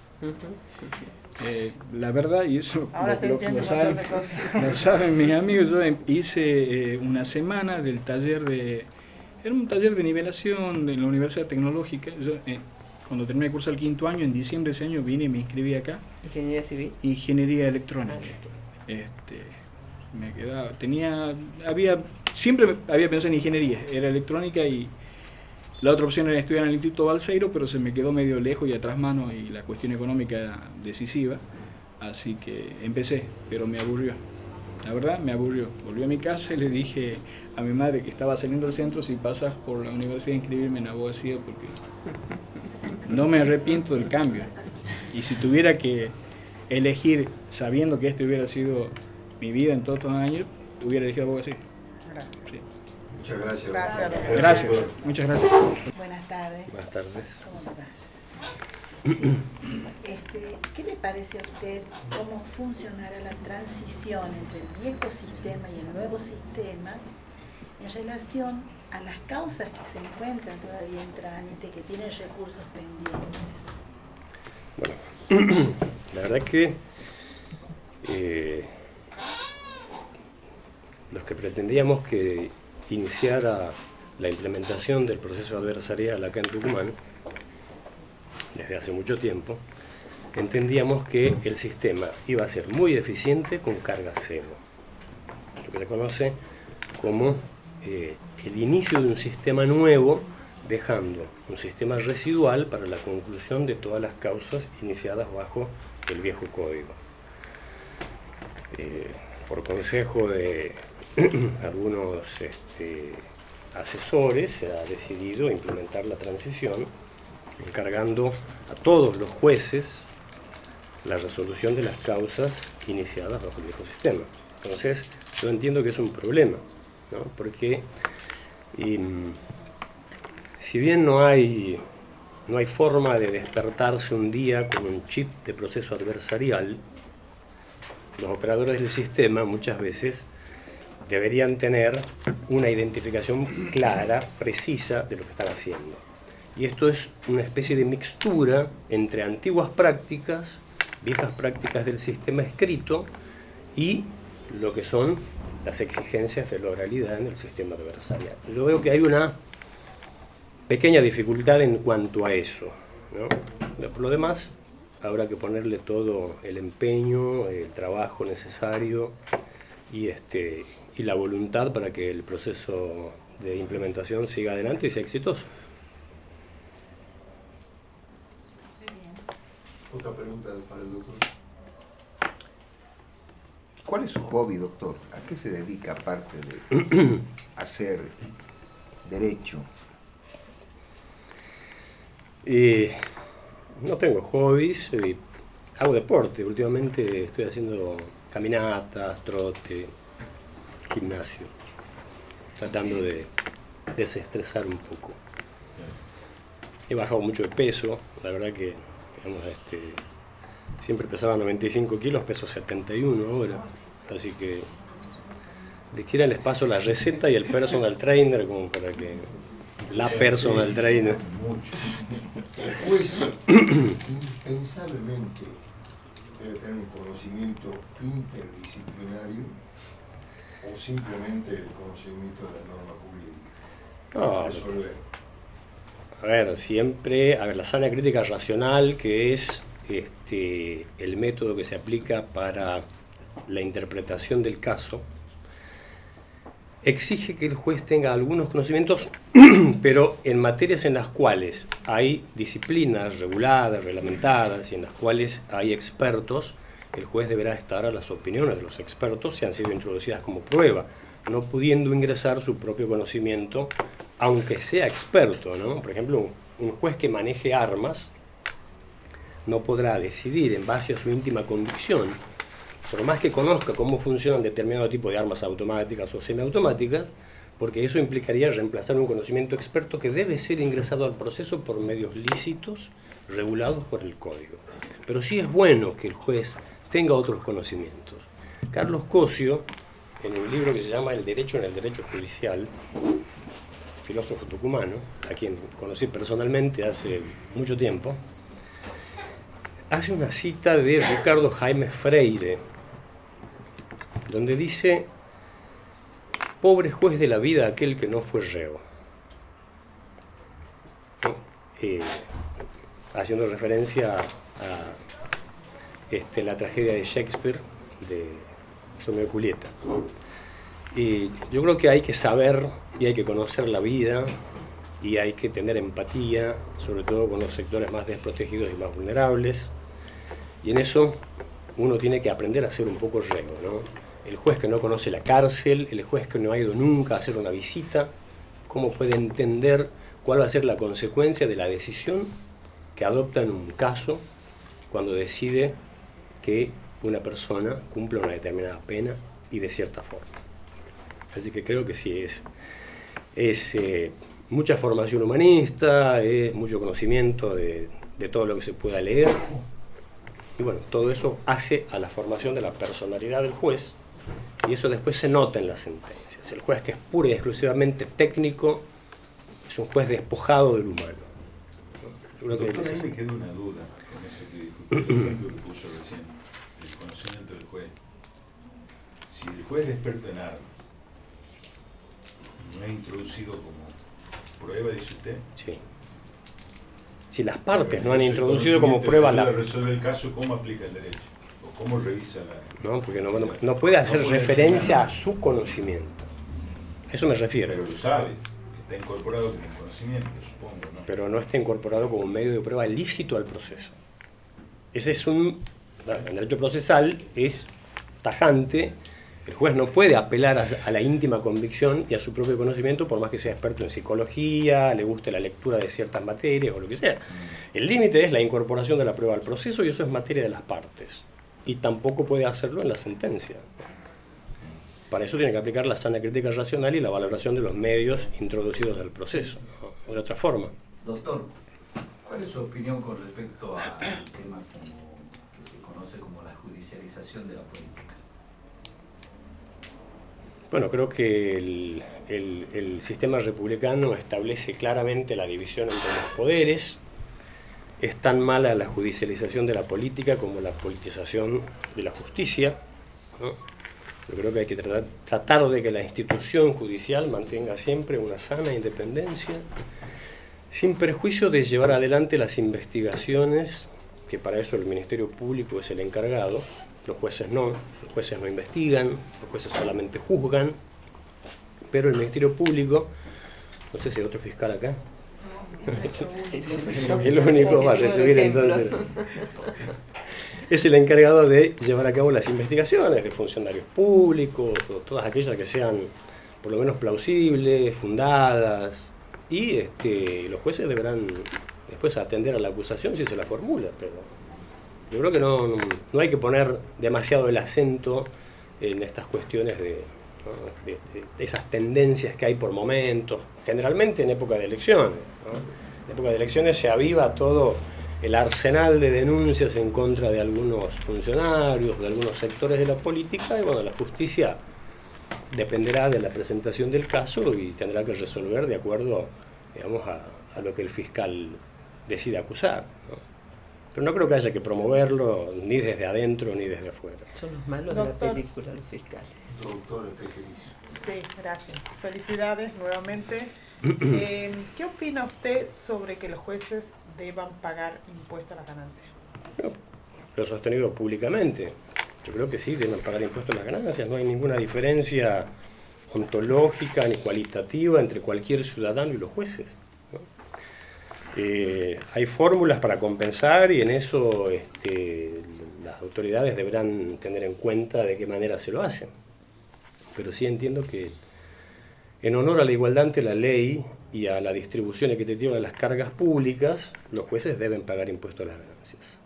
La verdad, y eso Ahora se entiende un montón de cosas. lo saben mis amigos, yo hice una semana del taller era un taller de nivelación de la Universidad Tecnológica. Yo, cuando terminé el curso del 5º año, en diciembre de ese año vine y me inscribí acá. ¿Ingeniería civil? Ingeniería electrónica. Me quedaba, siempre había pensado en ingeniería, era electrónica, y la otra opción era estudiar en el Instituto Balseiro, pero se me quedó medio lejos y atrás mano, y la cuestión económica era decisiva, así que empecé, pero me aburrió. La verdad me aburrió. Volví a mi casa y le dije a mi madre que estaba saliendo del centro si pasas por la universidad a inscribirme en abogacía porque no me arrepiento del cambio. Y si tuviera que elegir sabiendo que este hubiera sido mi vida en todos estos años, hubiera elegido abogacía. Gracias. Sí. Muchas gracias. Gracias. Gracias, muchas gracias. Buenas tardes. Buenas tardes. ¿Cómo le va? ¿Qué le parece a usted cómo funcionará la transición entre el viejo sistema y el nuevo sistema en relación a las causas que se encuentran todavía en trámite, que tienen recursos pendientes? Bueno, la verdad que los que pretendíamos que iniciara la implementación del proceso adversarial acá en Tucumán, desde hace mucho tiempo, entendíamos que el sistema iba a ser muy eficiente con carga cero, lo que se conoce como el inicio de un sistema nuevo, dejando un sistema residual para la conclusión de todas las causas iniciadas bajo el viejo código. Por consejo de algunos asesores se ha decidido implementar la transición, encargando a todos los jueces la resolución de las causas iniciadas bajo el viejo sistema. Entonces, yo entiendo que es un problema, ¿no? Porque si bien no hay forma de despertarse un día con un chip de proceso adversarial, los operadores del sistema muchas veces deberían tener una identificación clara, precisa de lo que están haciendo. Y esto es una especie de mixtura entre antiguas prácticas, viejas prácticas del sistema escrito y lo que son las exigencias de la oralidad en el sistema adversarial. Yo veo que hay una pequeña dificultad en cuanto a eso, ¿no? Por lo demás, habrá que ponerle todo el empeño, el trabajo necesario y la voluntad para que el proceso de implementación siga adelante y sea exitoso. Otra pregunta para el doctor. ¿Cuál es su hobby, doctor? ¿A qué se dedica aparte de hacer derecho? No tengo hobbies, hago deporte. Últimamente estoy haciendo caminatas, trote, gimnasio, tratando de desestresar un poco. He bajado mucho de peso, la verdad que siempre pesaba 95 kilos, peso 71 ahora, así que les quiera les paso la receta y el personal trainer como para que la personal trainer. El juez indispensablemente debe tener un conocimiento interdisciplinario o simplemente el conocimiento de la norma jurídica. No, Resolver. a ver, siempre, la sana crítica racional, que es el método que se aplica para la interpretación del caso, exige que el juez tenga algunos conocimientos, pero en materias en las cuales hay disciplinas reguladas, reglamentadas y en las cuales hay expertos, el juez deberá estar a las opiniones de los expertos si han sido introducidas como prueba, no pudiendo ingresar su propio conocimiento, aunque sea experto, ¿no? Por ejemplo, un juez que maneje armas no podrá decidir en base a su íntima convicción, por más que conozca cómo funcionan determinado tipo de armas automáticas o semiautomáticas, porque eso implicaría reemplazar un conocimiento experto que debe ser ingresado al proceso por medios lícitos, regulados por el código. Pero sí es bueno que el juez tenga otros conocimientos. Carlos Cosio, en un libro que se llama El Derecho en el Derecho Judicial, filósofo tucumano, a quien conocí personalmente hace mucho tiempo, hace una cita de Ricardo Jaime Freire, donde dice: pobre juez de la vida aquel que no fue reo. Haciendo referencia a la tragedia de Shakespeare, de Romeo y Julieta. Yo creo que hay que saber y hay que conocer la vida y hay que tener empatía, sobre todo con los sectores más desprotegidos y más vulnerables. Y en eso uno tiene que aprender a ser un poco reo, ¿no? el juez que no conoce la cárcel, el juez que no ha ido nunca a hacer una visita, ¿cómo puede entender cuál va a ser la consecuencia de la decisión que adopta en un caso cuando decide que una persona cumple una determinada pena y de cierta forma? Así que creo que sí, es mucha formación humanista, es mucho conocimiento de todo lo que se pueda leer. Y bueno, todo eso hace a la formación de la personalidad del juez, y eso después se nota en las sentencias. El juez que es pura y exclusivamente técnico es un juez despojado del humano. Doctor, a mí me queda una duda con eso que discutió, el ejemplo que puso recién, el conocimiento del juez. Si el juez es experto en armas, ¿no es introducido como prueba, dice usted? Sí. Si las partes no han introducido como prueba la... resolver el caso, ¿cómo aplica el derecho? ¿O cómo revisa la...? No, porque no puede hacer referencia a su conocimiento. Eso me refiero. Pero lo sabe, está incorporado como conocimiento, supongo, ¿no? Pero no está incorporado como un medio de prueba lícito al proceso. Ese es el derecho procesal es tajante. El juez no puede apelar a la íntima convicción y a su propio conocimiento, por más que sea experto en psicología, le guste la lectura de ciertas materias o lo que sea. El límite es la incorporación de la prueba al proceso, y eso es materia de las partes. Y tampoco puede hacerlo en la sentencia. Para eso tiene que aplicar la sana crítica racional y la valoración de los medios introducidos al proceso, ¿no? De otra forma. Doctor, ¿cuál es su opinión con respecto al tema que se conoce como la judicialización de la política? Bueno, creo que el sistema republicano establece claramente la división entre los poderes. Es tan mala la judicialización de la política como la politización de la justicia, ¿no? Yo creo que hay que tratar de que la institución judicial mantenga siempre una sana independencia, sin perjuicio de llevar adelante las investigaciones, que para eso el Ministerio Público es el encargado. Los jueces no investigan, los jueces solamente juzgan, pero el Ministerio Público, no sé si hay otro fiscal acá, el único va a recibir entonces, es el encargado de llevar a cabo las investigaciones de funcionarios públicos, o todas aquellas que sean por lo menos plausibles, fundadas, y los jueces deberán después atender a la acusación si se la formula, pero yo creo que no hay que poner demasiado el acento en estas cuestiones de esas tendencias que hay por momentos, generalmente en época de elecciones, ¿no? En época de elecciones se aviva todo el arsenal de denuncias en contra de algunos funcionarios, de algunos sectores de la política, y bueno, la justicia dependerá de la presentación del caso y tendrá que resolver de acuerdo, digamos, a lo que el fiscal decide acusar, ¿no? Pero no creo que haya que promoverlo ni desde adentro ni desde afuera. Son los malos de la película, los fiscales. Doctor, sí, gracias. Felicidades nuevamente. ¿Qué opina usted sobre que los jueces deban pagar impuestos a las ganancias? Lo he sostenido públicamente. Yo creo que sí, deben pagar impuestos a las ganancias. No hay ninguna diferencia ontológica ni cualitativa entre cualquier ciudadano y los jueces, ¿no? Hay fórmulas para compensar, y en eso las autoridades deberán tener en cuenta de qué manera se lo hacen. Pero sí entiendo que en honor a la igualdad ante la ley y a la distribución equitativa de las cargas públicas, los jueces deben pagar impuestos a las ganancias.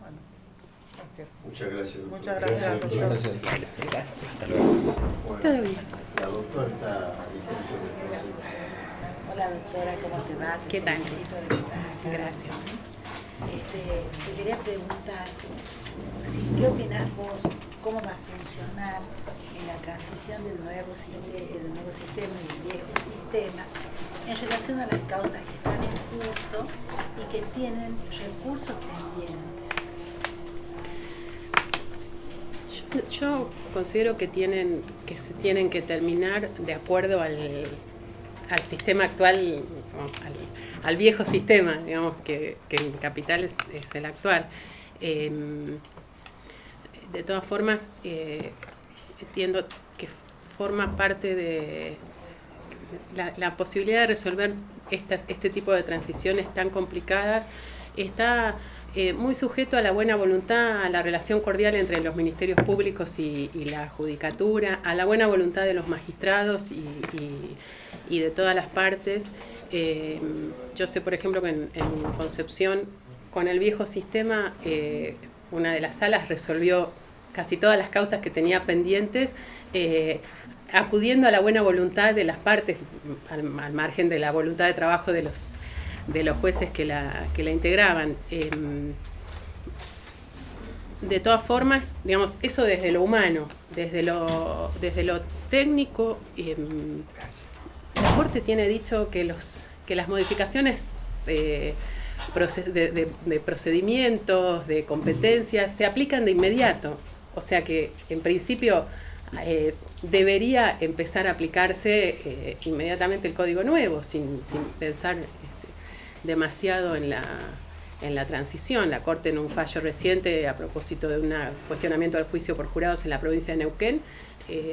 Bueno, gracias. Muchas gracias, doctor. Muchas gracias, doctor. Gracias. Hasta luego. Bueno, la doctora está a disposición de Hola doctora, ¿cómo te va? ¿Qué tal? Gracias. Te quería preguntar, ¿qué opinás vos? ¿Cómo va a funcionar en la transición del nuevo sistema y del viejo sistema en relación a las causas que están en curso y que tienen recursos pendientes? Yo considero que se tienen que terminar de acuerdo al sistema actual, al viejo sistema, digamos, que en Capital es el actual. De todas formas, entiendo que forma parte de la posibilidad de resolver este tipo de transiciones tan complicadas, está muy sujeto a la buena voluntad, a la relación cordial entre los ministerios públicos y la judicatura, a la buena voluntad de los magistrados y de todas las partes. Yo sé, por ejemplo, que en Concepción, con el viejo sistema, una de las salas resolvió casi todas las causas que tenía pendientes, acudiendo a la buena voluntad de las partes, al margen de la voluntad de trabajo de los jueces que la integraban. De todas formas, digamos, eso desde lo humano, desde lo técnico, la Corte tiene dicho que las modificaciones de procedimientos, de competencias, se aplican de inmediato. O sea que, en principio, debería empezar a aplicarse inmediatamente el Código Nuevo, sin pensar demasiado en la transición. La Corte, en un fallo reciente a propósito de un cuestionamiento del juicio por jurados en la provincia de Neuquén,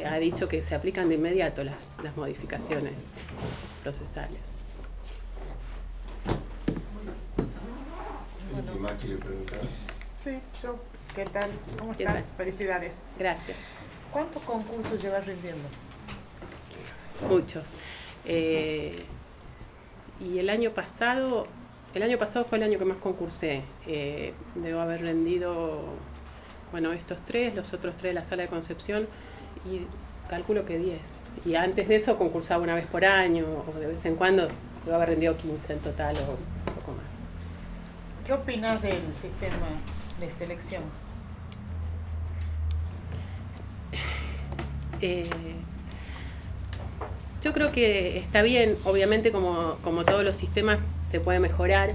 ha dicho que se aplican de inmediato las modificaciones procesales. ¿Alguien más quiere preguntar? Sí, yo. ¿Qué tal? ¿Cómo ¿Qué estás? tal? Felicidades. Gracias. ¿Cuántos concursos llevas rindiendo? Muchos. Y el año pasado fue el año que más concursé. Debo haber rendido, estos 3, los otros 3 de la Sala de Concepción, y calculo que 10. Y antes de eso concursaba una vez por año, o de vez en cuando debo haber rendido 15 en total, o un poco más. ¿Qué opinas del sistema de selección? Yo creo que está bien, obviamente como todos los sistemas se puede mejorar,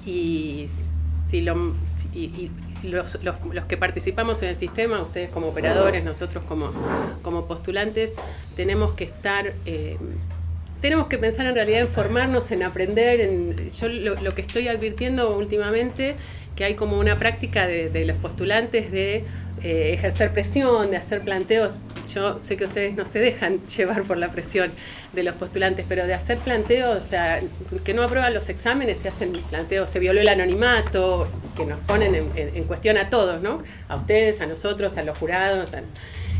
y los que participamos en el sistema, ustedes como operadores, nosotros como postulantes, tenemos que pensar en realidad en formarnos, en aprender. Yo lo que estoy advirtiendo últimamente, que hay como una práctica de los postulantes de ejercer presión, de hacer planteos. Yo sé que ustedes no se dejan llevar por la presión de los postulantes, pero de hacer planteos, o sea, que no aprueban los exámenes, se hacen planteos, se violó el anonimato, que nos ponen en cuestión a todos, ¿no? A ustedes, a nosotros, a los jurados.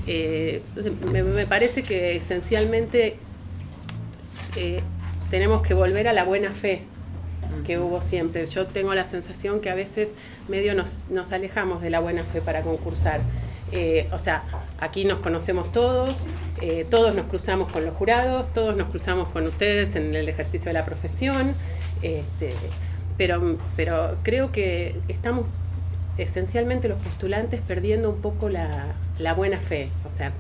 Me parece que esencialmente tenemos que volver a la buena fe que hubo siempre. Yo tengo la sensación que a veces medio nos alejamos de la buena fe para concursar. O sea, aquí nos conocemos todos, todos nos cruzamos con los jurados, todos nos cruzamos con ustedes en el ejercicio de la profesión, pero creo que estamos esencialmente los postulantes perdiendo un poco la buena fe. O sea,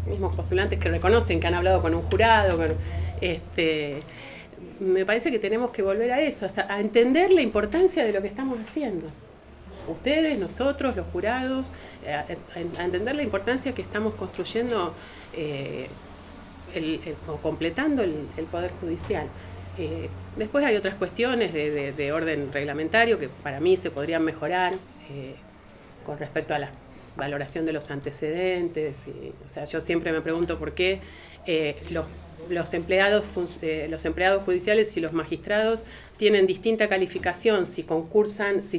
mismos postulantes que reconocen que han hablado con un jurado, me parece que tenemos que volver a eso, a entender la importancia de lo que estamos haciendo. Ustedes, nosotros, los jurados, a entender la importancia que estamos construyendo o completando el Poder Judicial. Después hay otras cuestiones de orden reglamentario que para mí se podrían mejorar con respecto a la valoración de los antecedentes. O sea, yo siempre me pregunto por qué los empleados judiciales y los magistrados tienen distinta calificación si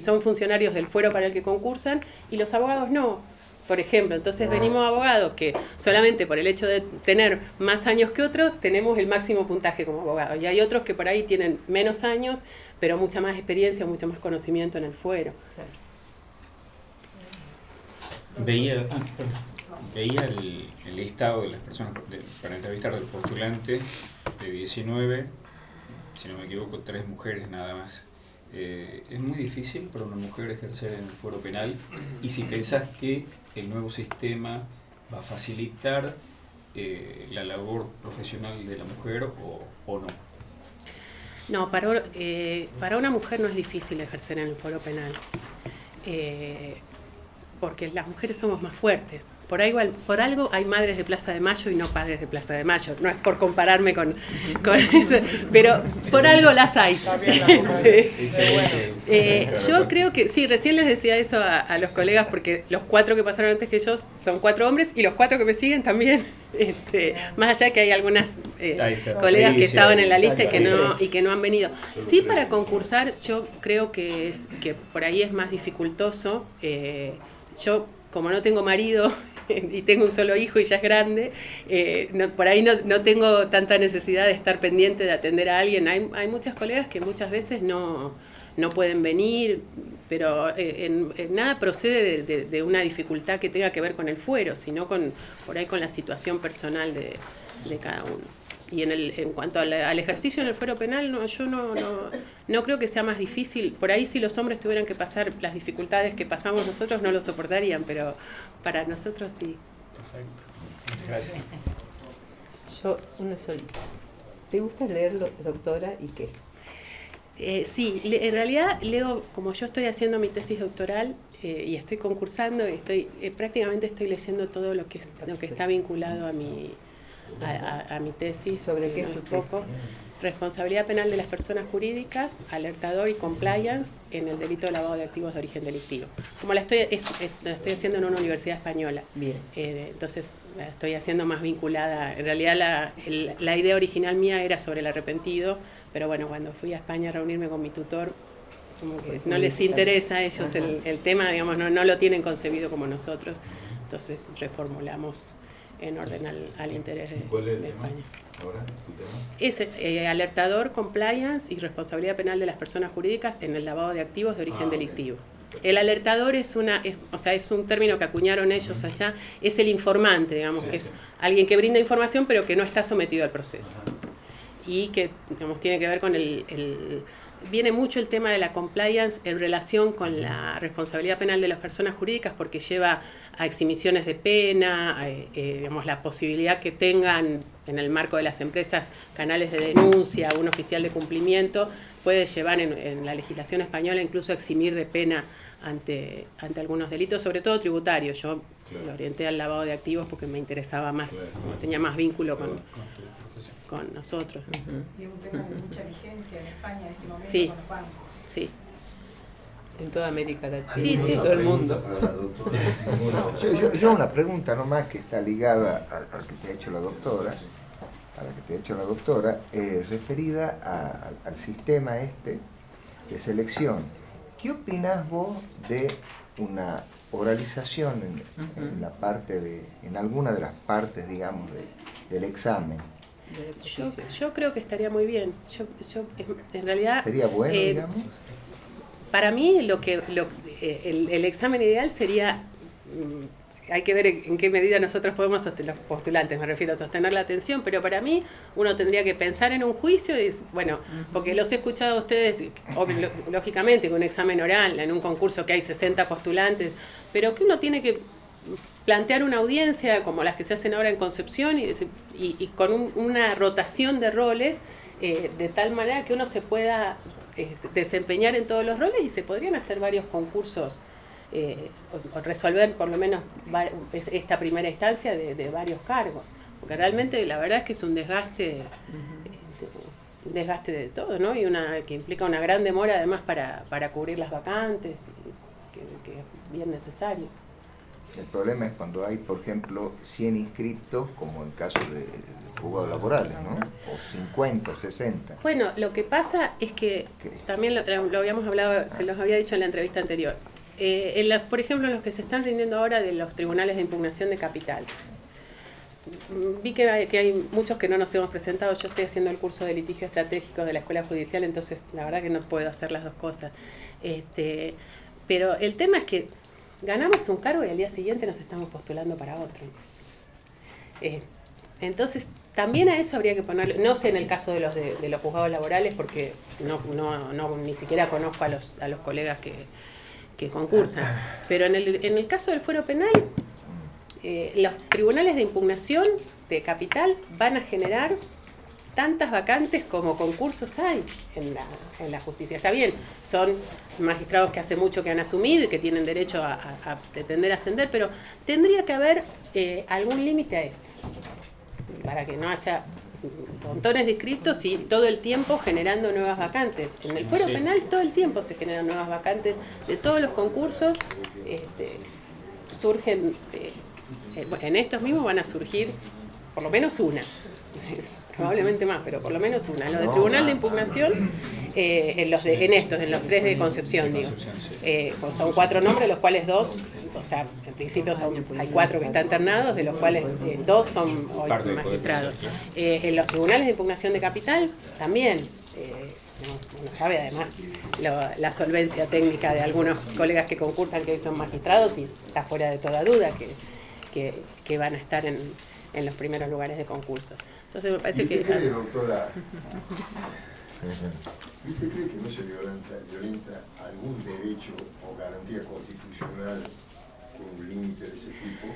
son funcionarios del fuero para el que concursan, y los abogados no, por ejemplo. Entonces venimos abogados que solamente por el hecho de tener más años que otros tenemos el máximo puntaje como abogados, y hay otros que por ahí tienen menos años pero mucha más experiencia, mucho más conocimiento en el fuero. Veía el listado de las personas para entrevistar del postulante, de 19, si no me equivoco, 3 mujeres nada más. Es muy difícil para una mujer ejercer en el fuero penal, y si pensás que el nuevo sistema va a facilitar la labor profesional de la mujer o no. No, para una mujer no es difícil ejercer en el fuero penal. Porque las mujeres somos más fuertes. Por algo hay madres de Plaza de Mayo y no padres de Plaza de Mayo. No es por compararme con eso, pero por algo las hay. Yo creo que, sí, recién les decía eso a los colegas, porque los 4 que pasaron antes que yo son 4 hombres, y los 4 que me siguen también. Más allá que hay algunas colegas que estaban en la lista y que no han venido. Sí, para concursar yo creo que por ahí es más dificultoso. Yo, como no tengo marido y tengo un solo hijo y ya es grande, por ahí no tengo tanta necesidad de estar pendiente de atender a alguien. Hay muchas colegas que muchas veces no pueden venir, pero en nada procede de una dificultad que tenga que ver con el fuero, sino por ahí con la situación personal de cada uno. Y en cuanto al ejercicio en el fuero penal, yo no creo que sea más difícil. Por ahí si los hombres tuvieran que pasar las dificultades que pasamos nosotros, no lo soportarían, pero para nosotros sí. Perfecto. Muchas gracias. Yo, una solita. ¿Te gusta leerlo, doctora, y qué? Sí, en realidad leo, como yo estoy haciendo mi tesis doctoral y estoy concursando, prácticamente estoy leyendo todo lo que está vinculado a mi tesis. ¿Sobre qué es tu tesis? Responsabilidad penal de las personas jurídicas, alertador y compliance en el delito de lavado de activos de origen delictivo. Como la estoy haciendo en una universidad española. Bien. Entonces la estoy haciendo más vinculada. En realidad la idea original mía era sobre el arrepentido, pero bueno, cuando fui a España a reunirme con mi tutor, como que no les interesa a ellos el tema, digamos, no lo tienen concebido como nosotros. Entonces reformulamos en orden al interés de España. Ahora, tu tema. Es alertador, compliance y responsabilidad penal de las personas jurídicas en el lavado de activos de origen delictivo. El alertador es un término que acuñaron ellos allá, es el informante, digamos, que es alguien que brinda información pero que no está sometido al proceso. Y que, digamos, tiene que ver con viene mucho el tema de la compliance en relación con la responsabilidad penal de las personas jurídicas, porque lleva a eximiciones de pena, digamos, la posibilidad que tengan en el marco de las empresas canales de denuncia, un oficial de cumplimiento, puede llevar en la legislación española incluso a eximir de pena ante algunos delitos, sobre todo tributarios. Yo lo orienté al lavado de activos porque me interesaba más, tenía más vínculo con nosotros. Y un tema de mucha vigencia en España en este momento Sí. con los bancos. Sí. En toda América Latina. Sí, sí. Todo el mundo. Yo una pregunta nomás que está ligada al que te ha hecho la doctora, referida al sistema de selección. ¿Qué opinás vos de una oralización en alguna de las partes, digamos, del examen? Yo creo que estaría muy bien. En realidad ¿Sería bueno, digamos? Para mí el examen ideal sería, hay que ver en qué medida nosotros podemos, los postulantes me refiero, a sostener la atención, pero para mí uno tendría que pensar en un juicio y, bueno, porque los he escuchado a ustedes, lógicamente, con un examen oral, en un concurso que hay 60 postulantes, pero que uno tiene que plantear una audiencia como las que se hacen ahora en Concepción y con una rotación de roles de tal manera que uno se pueda desempeñar en todos los roles y se podrían hacer varios concursos o resolver por lo menos esta primera instancia de varios cargos, porque realmente la verdad es que es un desgaste de todo, ¿no? Y que implica una gran demora además para cubrir las vacantes, que es bien necesario. El problema es cuando hay, por ejemplo, 100 inscritos, como en el caso de juzgados laborales, ¿no? O 50 o 60. Bueno, lo que pasa es que también lo habíamos hablado, se los había dicho en la entrevista anterior. Por ejemplo, en los que se están rindiendo ahora de los tribunales de impugnación de capital. Vi que hay muchos que no nos hemos presentado. Yo estoy haciendo el curso de litigio estratégico de la Escuela Judicial, entonces la verdad que no puedo hacer las dos cosas. Pero el tema es que ganamos un cargo y al día siguiente nos estamos postulando para otro. Entonces, también a eso habría que ponerle, no sé en el caso de los juzgados laborales, porque ni siquiera conozco a los colegas que concursan, pero en el caso del fuero penal, los tribunales de impugnación de capital van a generar tantas vacantes como concursos hay en la justicia. Está bien, son magistrados que hace mucho que han asumido y que tienen derecho a pretender ascender, pero tendría que haber algún límite a eso, para que no haya montones de inscritos y todo el tiempo generando nuevas vacantes. En el fuero penal todo el tiempo se generan nuevas vacantes de todos los concursos, surgen, en estos mismos van a surgir por lo menos una, probablemente más, pero por lo menos una. Lo del Tribunal de Impugnación, en los 3 de Concepción, digo. Pues son 4 nombres, los cuales 2, o sea, en principio hay 4 que están internados, de los cuales 2 son hoy magistrados. En los tribunales de impugnación de Capital, también. Uno sabe además la solvencia técnica de algunos colegas que concursan que hoy son magistrados y está fuera de toda duda que van a estar en los primeros lugares de concurso. Entonces me parece que... ¿Usted cree, doctora, ¿usted cree que no se violenta algún derecho o garantía constitucional con un límite de ese tipo?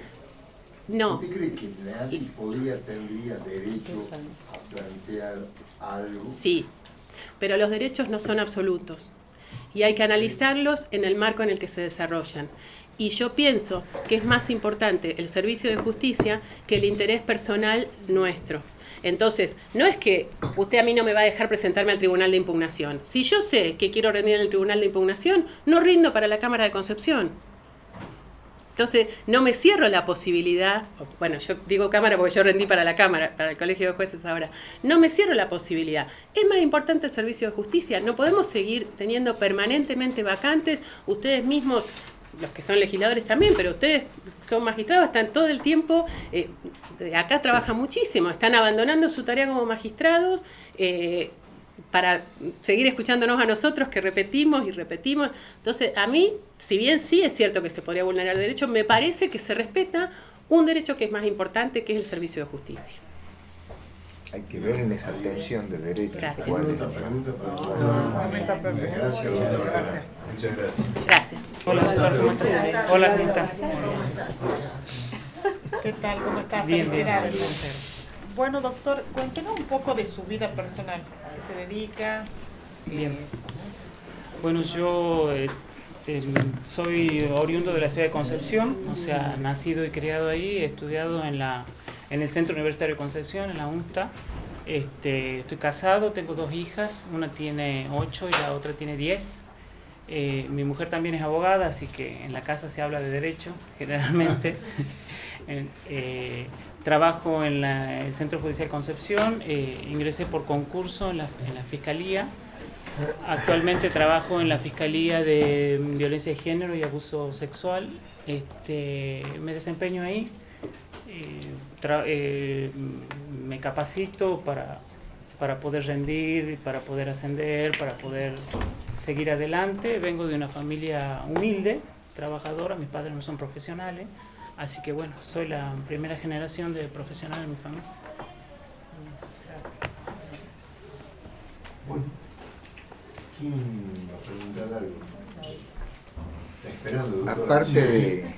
No. ¿Usted cree que nadie tendría derecho a plantear algo? Sí, pero los derechos no son absolutos y hay que analizarlos en el marco en el que se desarrollan. Y yo pienso que es más importante el servicio de justicia que el interés personal nuestro. Entonces, no es que usted a mí no me va a dejar presentarme al Tribunal de Impugnación. Si yo sé que quiero rendir en el Tribunal de Impugnación, no rindo para la Cámara de Concepción. Entonces, no me cierro la posibilidad, bueno, yo digo Cámara porque yo rendí para la Cámara, para el Colegio de Jueces ahora, no me cierro la posibilidad. Es más importante el servicio de justicia, no podemos seguir teniendo permanentemente vacantes, ustedes mismos, los que son legisladores también, pero ustedes son magistrados, están todo el tiempo, acá trabajan muchísimo, están abandonando su tarea como magistrados, para seguir escuchándonos a nosotros que repetimos y repetimos. Entonces, a mí, si bien sí es cierto que se podría vulnerar el derecho, me parece que se respeta un derecho que es más importante, que es el servicio de justicia. Hay que ver en esa tensión de derechos. Gracias. Pregunta Gracias. Muchas gracias. Gracias. Hola, doctor, ¿cómo estás? Hola, ¿cómo estás? ¿Qué tal? ¿Cómo estás? Bien, bien. Felicidades. Bueno, doctor, cuéntenos un poco de su vida personal. ¿A qué se dedica? Bien. Bueno, yo soy oriundo de la ciudad de Concepción, o sea, nacido y criado ahí, he estudiado en el Centro Universitario de Concepción, en la UNSTA. Estoy casado, tengo 2 hijas, una tiene 8 y la otra tiene 10. Mi mujer también es abogada, así que en la casa se habla de derecho, generalmente. Trabajo en el Centro Judicial Concepción, ingresé por concurso en la Fiscalía. Actualmente trabajo en la Fiscalía de Violencia de Género y Abuso Sexual. Me desempeño ahí, me capacito para poder rendir, para poder ascender, para poder seguir adelante. Vengo de una familia humilde, trabajadora, mis padres no son profesionales. Así que bueno, soy la primera generación de profesionales en mi familia. Bueno, ¿quién va a preguntar algo? Está esperando, doctor. Aparte de...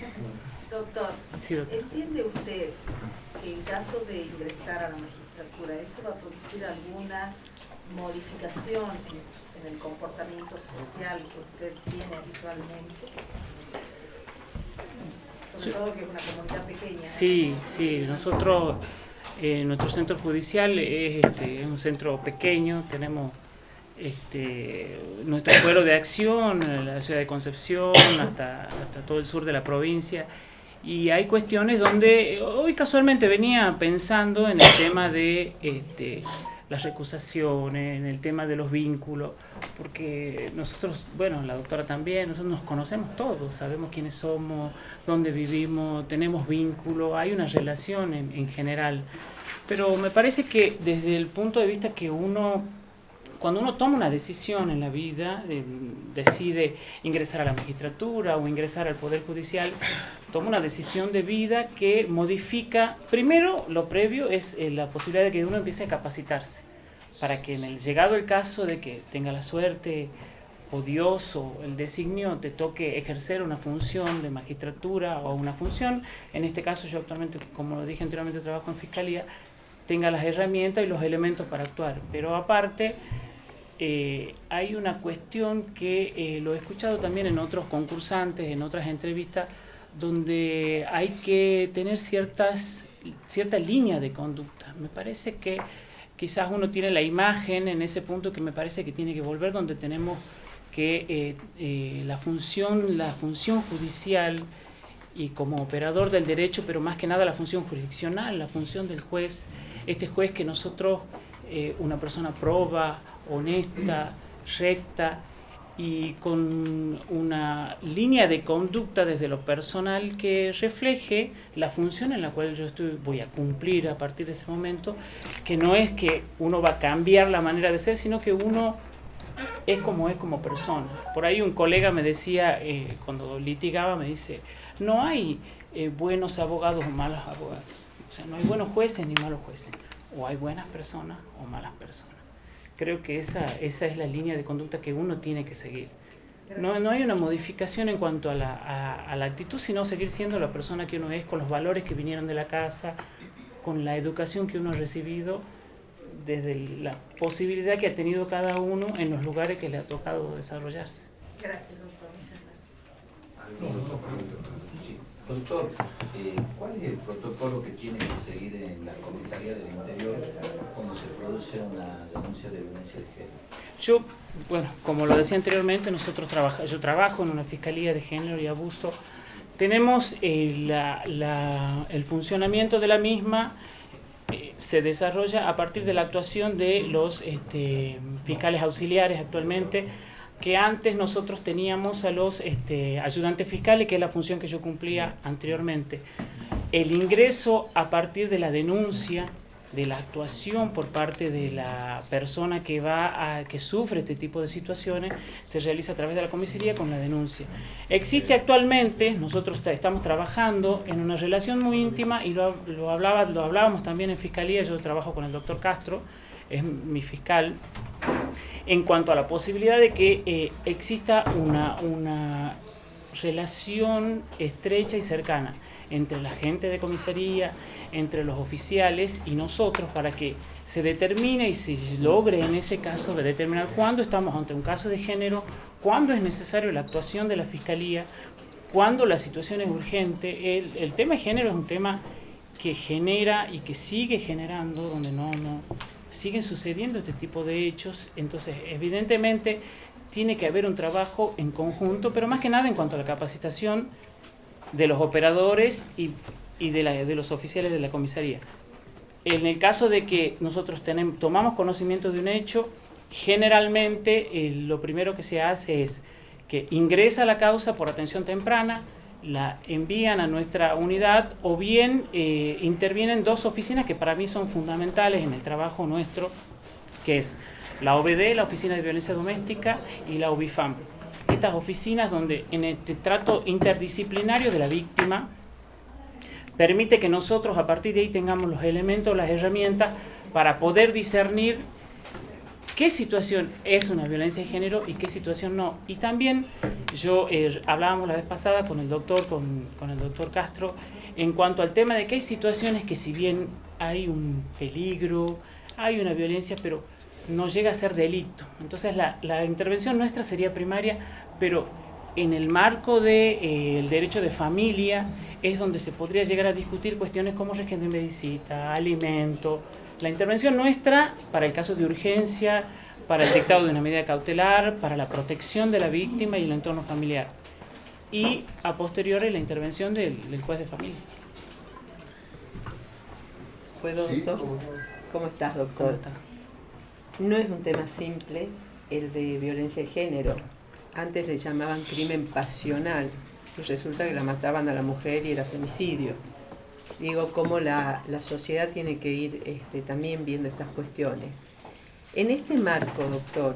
Doctor, Sí, doctor. ¿entiende usted que en caso de ingresar a la magistratura, eso va a producir alguna modificación en el comportamiento social que usted tiene habitualmente? Sobre todo que es una comunidad pequeña. Sí, sí, nosotros, nuestro centro judicial es un centro pequeño, tenemos nuestro fuero de acción en la ciudad de Concepción, hasta todo el sur de la provincia, y hay cuestiones donde hoy casualmente venía pensando en el tema de las recusaciones, en el tema de los vínculos, porque nosotros, bueno, la doctora también, nosotros nos conocemos todos, sabemos quiénes somos, dónde vivimos, tenemos vínculos, hay una relación en general, pero me parece que desde el punto de vista que cuando uno toma una decisión en la vida, decide ingresar a la magistratura o ingresar al Poder Judicial, toma una decisión de vida que modifica, primero lo previo es la posibilidad de que uno empiece a capacitarse, para que en el llegado el caso de que tenga la suerte o Dios o el designio te toque ejercer una función de magistratura o una función, en este caso yo actualmente, como lo dije anteriormente, trabajo en Fiscalía, tenga las herramientas y los elementos para actuar, pero aparte hay una cuestión que lo he escuchado también en otros concursantes, en otras entrevistas, donde hay que tener cierta línea de conducta. Me parece que quizás uno tiene la imagen en ese punto que me parece que tiene que volver, donde tenemos que la función judicial y como operador del derecho, pero más que nada la función jurisdiccional, la función del juez, este juez que nosotros, una persona proba, honesta, recta y con una línea de conducta desde lo personal que refleje la función en la cual yo voy a cumplir a partir de ese momento, que no es que uno va a cambiar la manera de ser, sino que uno es como persona. Por ahí un colega me decía, cuando litigaba, me dice, no hay buenos abogados o malos abogados. O sea, no hay buenos jueces ni malos jueces. O hay buenas personas o malas personas. Creo que esa es la línea de conducta que uno tiene que seguir. No hay una modificación en cuanto a la actitud, sino seguir siendo la persona que uno es, con los valores que vinieron de la casa, con la educación que uno ha recibido, desde la posibilidad que ha tenido cada uno en los lugares que le ha tocado desarrollarse. Gracias, doctor. Muchas gracias. Doctor, ¿cuál es el protocolo que tiene que seguir en la Comisaría del Interior cuando se produce una denuncia de violencia de género? Bueno, como lo decía anteriormente, yo trabajo en una Fiscalía de Género y Abuso. Tenemos el funcionamiento de la misma, se desarrolla a partir de la actuación de los fiscales auxiliares actualmente, que antes nosotros teníamos a los ayudantes fiscales, que es la función que yo cumplía anteriormente. El ingreso a partir de la denuncia, de la actuación por parte de la persona que sufre este tipo de situaciones, se realiza a través de la comisaría con la denuncia. Existe actualmente, nosotros estamos trabajando en una relación muy íntima, y lo hablábamos también en Fiscalía. Yo trabajo con el doctor Castro, es mi fiscal, en cuanto a la posibilidad de que exista una relación estrecha y cercana entre la gente de comisaría, entre los oficiales y nosotros, para que se determine y se logre en ese caso de determinar cuándo estamos ante un caso de género, cuándo es necesario la actuación de la Fiscalía, cuándo la situación es urgente. El tema de género es un tema que genera y que sigue generando, donde no siguen sucediendo este tipo de hechos. Entonces, evidentemente, tiene que haber un trabajo en conjunto, pero más que nada en cuanto a la capacitación de los operadores y de los oficiales de la comisaría. En el caso de que nosotros tomamos conocimiento de un hecho, generalmente lo primero que se hace es que ingresa la causa por atención temprana, la envían a nuestra unidad, o bien intervienen dos oficinas que para mí son fundamentales en el trabajo nuestro, que es la OBD, la Oficina de Violencia Doméstica, y la OBIFAM. Estas oficinas, donde en este trato interdisciplinario de la víctima permite que nosotros a partir de ahí tengamos los elementos, las herramientas para poder discernir qué situación es una violencia de género y qué situación no. Y también hablábamos la vez pasada con el doctor Castro, en cuanto al tema de que hay situaciones que, si bien hay un peligro, hay una violencia, pero no llega a ser delito. Entonces la intervención nuestra sería primaria, pero en el marco del derecho de familia es donde se podría llegar a discutir cuestiones como régimen de visita, alimento. La intervención nuestra para el caso de urgencia, para el dictado de una medida cautelar, para la protección de la víctima y el entorno familiar. Y a posteriori la intervención del juez de familia. ¿Puedo, doctor? ¿Cómo estás, doctor? ¿Cómo está? No es un tema simple el de violencia de género. Antes le llamaban crimen pasional y resulta que la mataban a la mujer y era femicidio. Digo, cómo la sociedad tiene que ir también viendo estas cuestiones. En este marco, doctor,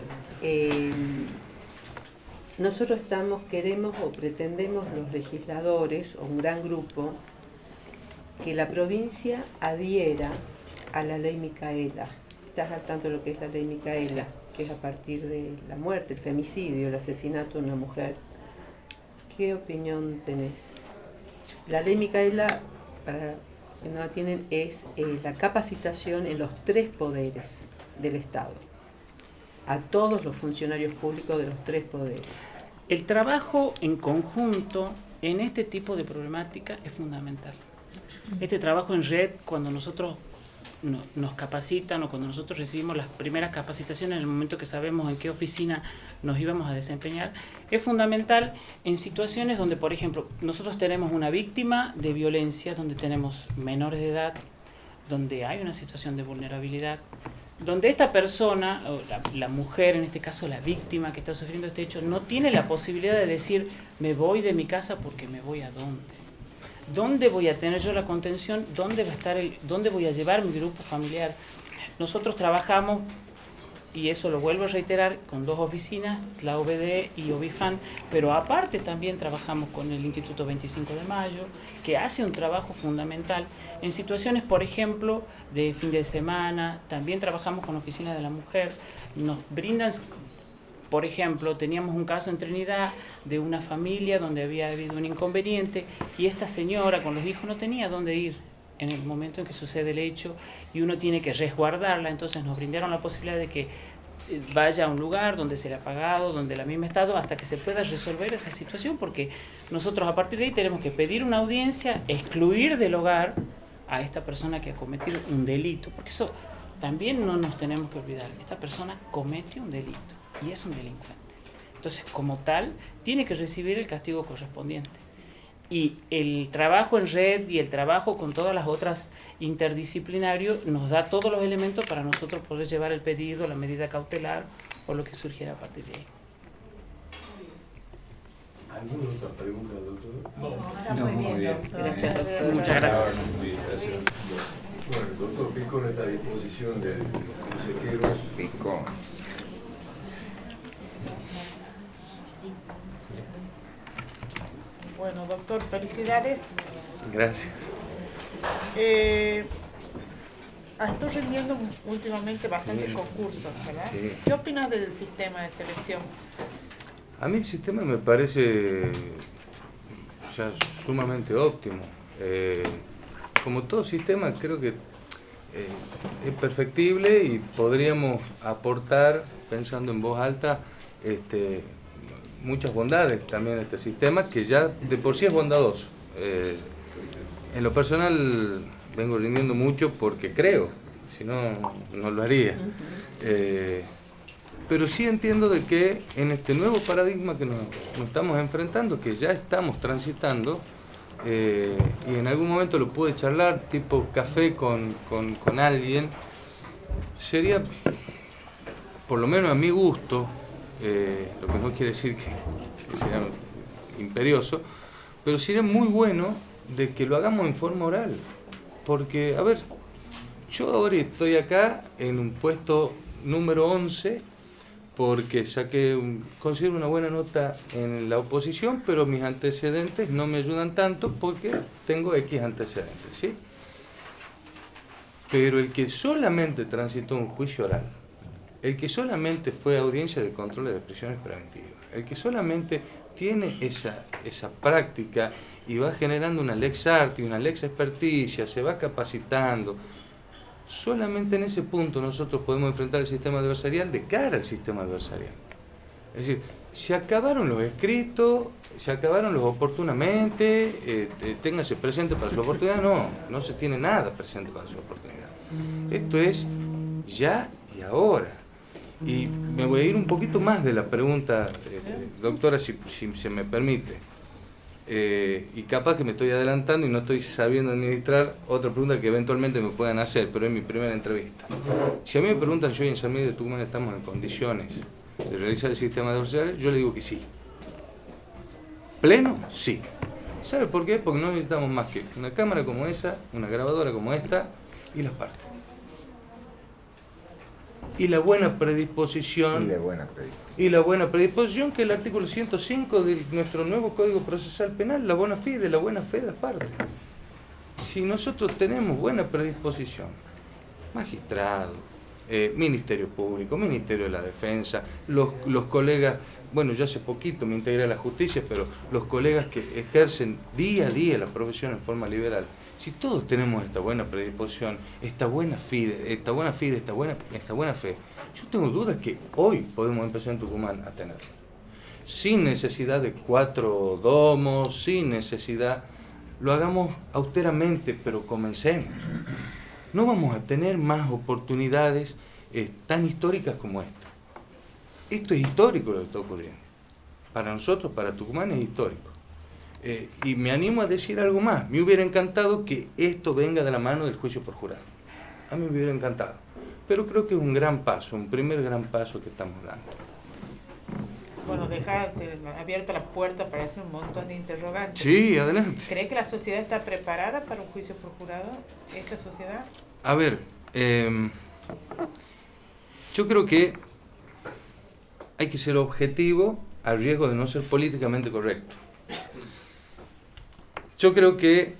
nosotros queremos o pretendemos los legisladores, o un gran grupo, que la provincia adhiera a la ley Micaela. ¿Estás al tanto de lo que es la ley Micaela? Sí. Que es a partir de la muerte, el femicidio, el asesinato de una mujer. ¿Qué opinión tenés? La ley Micaela, para que no la tienen, es la capacitación en los 3 poderes del Estado, a todos los funcionarios públicos de los 3 poderes. El trabajo en conjunto en este tipo de problemática es fundamental. Este trabajo en red, cuando nosotros nos capacitan o cuando nosotros recibimos las primeras capacitaciones en el momento que sabemos en qué oficina nos íbamos a desempeñar, es fundamental en situaciones donde, por ejemplo, nosotros tenemos una víctima de violencia, donde tenemos menores de edad, donde hay una situación de vulnerabilidad, donde esta persona, o la mujer, en este caso la víctima que está sufriendo este hecho, no tiene la posibilidad de decir, me voy de mi casa porque me voy a dónde. ¿Dónde voy a tener yo la contención? ¿Dónde va a estar dónde voy a llevar mi grupo familiar? Nosotros trabajamos, y eso lo vuelvo a reiterar, con 2 oficinas, la OBD y OBIFAN, pero aparte también trabajamos con el Instituto 25 de Mayo, que hace un trabajo fundamental en situaciones, por ejemplo, de fin de semana. También trabajamos con Oficina de la Mujer, nos brindan. Por ejemplo, teníamos un caso en Trinidad de una familia donde había habido un inconveniente y esta señora con los hijos no tenía dónde ir en el momento en que sucede el hecho y uno tiene que resguardarla. Entonces nos brindaron la posibilidad de que vaya a un lugar donde se le ha pagado, donde la misma Estado, hasta que se pueda resolver esa situación, porque nosotros a partir de ahí tenemos que pedir una audiencia, excluir del hogar a esta persona que ha cometido un delito, porque eso también no nos tenemos que olvidar. Esta persona comete un delito y es un delincuente. Entonces, como tal, tiene que recibir el castigo correspondiente. Y el trabajo en red y el trabajo con todas las otras interdisciplinarios nos da todos los elementos para nosotros poder llevar el pedido, la medida cautelar o lo que surgiera a partir de ahí. ¿Alguna otra pregunta, doctor? No, muy bien. Gracias, doctor. Muchas gracias. Bueno, el doctor Picón está a disposición del consejero. Picón. Bueno, doctor, felicidades. Gracias. Estoy rindiendo últimamente bastantes Sí. concursos, ¿verdad? Sí. ¿Qué opinas del sistema de selección? A mí el sistema me parece sumamente óptimo. Como todo sistema, creo que es perfectible y podríamos aportar, pensando en voz alta, muchas bondades también a este sistema, que ya de por sí es bondadoso. En lo personal vengo rindiendo mucho porque creo, si no, no lo haría. Pero sí entiendo de que en este nuevo paradigma que nos estamos enfrentando, que ya estamos transitando, y en algún momento lo pude charlar, tipo café con alguien, sería, por lo menos a mi gusto, lo que no quiere decir que sea imperioso, pero sería muy bueno de que lo hagamos en forma oral. Porque, a ver, yo ahora estoy acá en un puesto número 11 porque considero una buena nota en la oposición, pero mis antecedentes no me ayudan tanto porque tengo X antecedentes, ¿sí? Pero el que solamente transitó un juicio oral, el que solamente fue audiencia de control de prisiones preventivas, el que solamente tiene esa práctica y va generando una lex artis, una lex experticia, se va capacitando, solamente en ese punto nosotros podemos enfrentar el sistema adversarial de cara al sistema adversarial. Es decir, se acabaron los escritos, se acabaron los oportunamente, téngase presente para su oportunidad, no se tiene nada presente para su oportunidad. Esto es ya y ahora. Y me voy a ir un poquito más de la pregunta, doctora, si se me permite. Y capaz que me estoy adelantando y no estoy sabiendo administrar otra pregunta que eventualmente me puedan hacer, pero es mi primera entrevista. Si a mí me preguntan si hoy en San Miguel de Tucumán estamos en condiciones de realizar el sistema adversarial, yo le digo que sí. ¿Pleno? Sí. ¿Sabe por qué? Porque no necesitamos más que una cámara como esa, una grabadora como esta y las partes. Y la buena predisposición. Y la buena predisposición, que es el artículo 105 de nuestro nuevo Código Procesal Penal, la buena fe de las partes. Si nosotros tenemos buena predisposición, magistrado, Ministerio Público, Ministerio de la Defensa, los colegas, bueno, yo hace poquito me integré a la justicia, pero los colegas que ejercen día a día la profesión en forma liberal, si todos tenemos esta buena predisposición, esta buena fe, esta buena fe, yo tengo dudas que hoy podemos empezar en Tucumán a tener. Sin necesidad de 4 domos, sin necesidad, lo hagamos austeramente, pero comencemos. no vamos a tener más oportunidades tan históricas como esta. Esto es histórico lo que está ocurriendo. Para nosotros, para Tucumán, es histórico. Y me animo a decir algo más. Me hubiera encantado que esto venga de la mano del juicio por jurado. A mí me hubiera encantado. Pero creo que es un gran paso, un primer gran paso que estamos dando. Bueno, deja abierta la puerta para hacer un montón de interrogantes. Sí, adelante. ¿Cree que la sociedad está preparada para un juicio por jurado? ¿Esta sociedad? A ver, yo creo que hay que ser objetivo al riesgo de no ser políticamente correcto. Yo creo que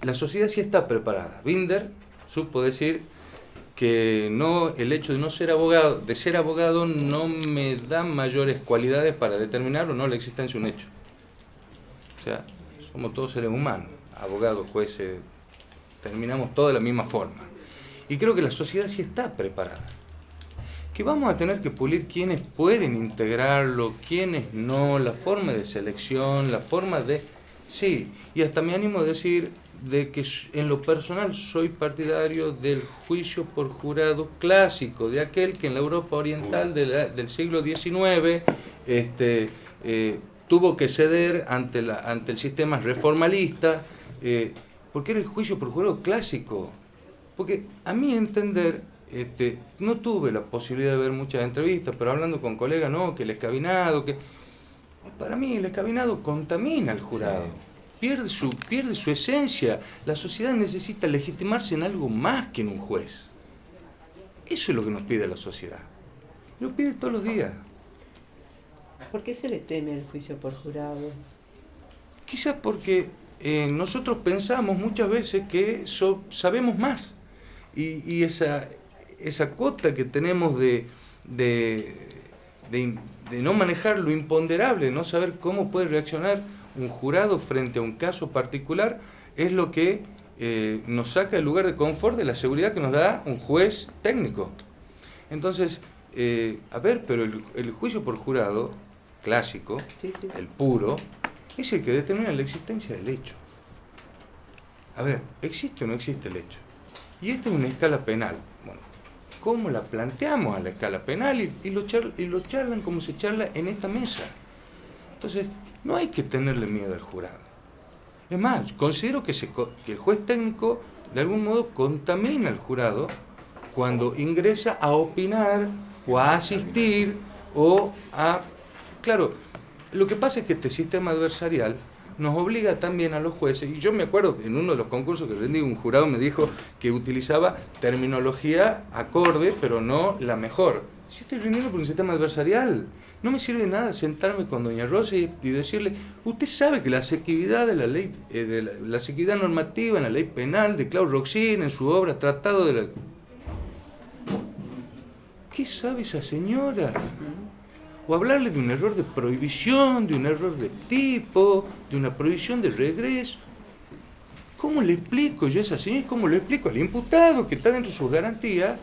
la sociedad sí está preparada. Binder supo decir que no, el hecho de ser abogado no me da mayores cualidades para determinar o no la existencia de un hecho. O sea, somos todos seres humanos, abogados, jueces, terminamos todos de la misma forma. Y creo que la sociedad sí está preparada. Que vamos a tener que pulir quiénes pueden integrarlo, quiénes no, la forma de selección, la forma de... Sí, y hasta me animo a decir de que en lo personal soy partidario del juicio por jurado clásico, de aquel que en la Europa oriental del siglo XIX tuvo que ceder ante el sistema reformalista, porque era el juicio por jurado clásico. Porque a mi entender, no tuve la posibilidad de ver muchas entrevistas, pero hablando con colegas, no, que el escabinado, para mí el escabinado contamina al jurado. Pierde su esencia. La sociedad necesita legitimarse en algo más que en un juez. Eso es lo que nos pide la sociedad. Lo pide todos los días. ¿Por qué se le teme el juicio por jurado? Quizás porque nosotros pensamos muchas veces que sabemos más. Y esa cuota que tenemos de no manejar lo imponderable, no saber cómo puede reaccionar un jurado frente a un caso particular, es lo que nos saca del lugar de confort de la seguridad que nos da un juez técnico. Entonces, pero el juicio por jurado clásico, sí. El puro, es el que determina la existencia del hecho. A ver, ¿existe o no existe el hecho? Y esta es una escala penal. Bueno, ¿cómo la planteamos a la escala penal? Y lo charlan como se charla en esta mesa. Entonces, no hay que tenerle miedo al jurado. Es más, considero que el juez técnico de algún modo contamina al jurado cuando ingresa a opinar o a asistir o a... Claro, lo que pasa es que este sistema adversarial nos obliga también a los jueces, y yo me acuerdo que en uno de los concursos que rendí, un jurado me dijo que utilizaba terminología acorde, pero no la mejor. Si estoy rindiendo por un sistema adversarial, no me sirve de nada sentarme con doña Rosy y decirle, usted sabe que la asequividad de la ley, la asequividad normativa en la ley penal de Claude Roxin, en su obra Tratado de la... ¿Qué sabe esa señora? O hablarle de un error de prohibición, de un error de tipo, de una prohibición de regreso. ¿Cómo le explico yo a esa señora? ¿Cómo le explico al imputado que está dentro de sus garantías?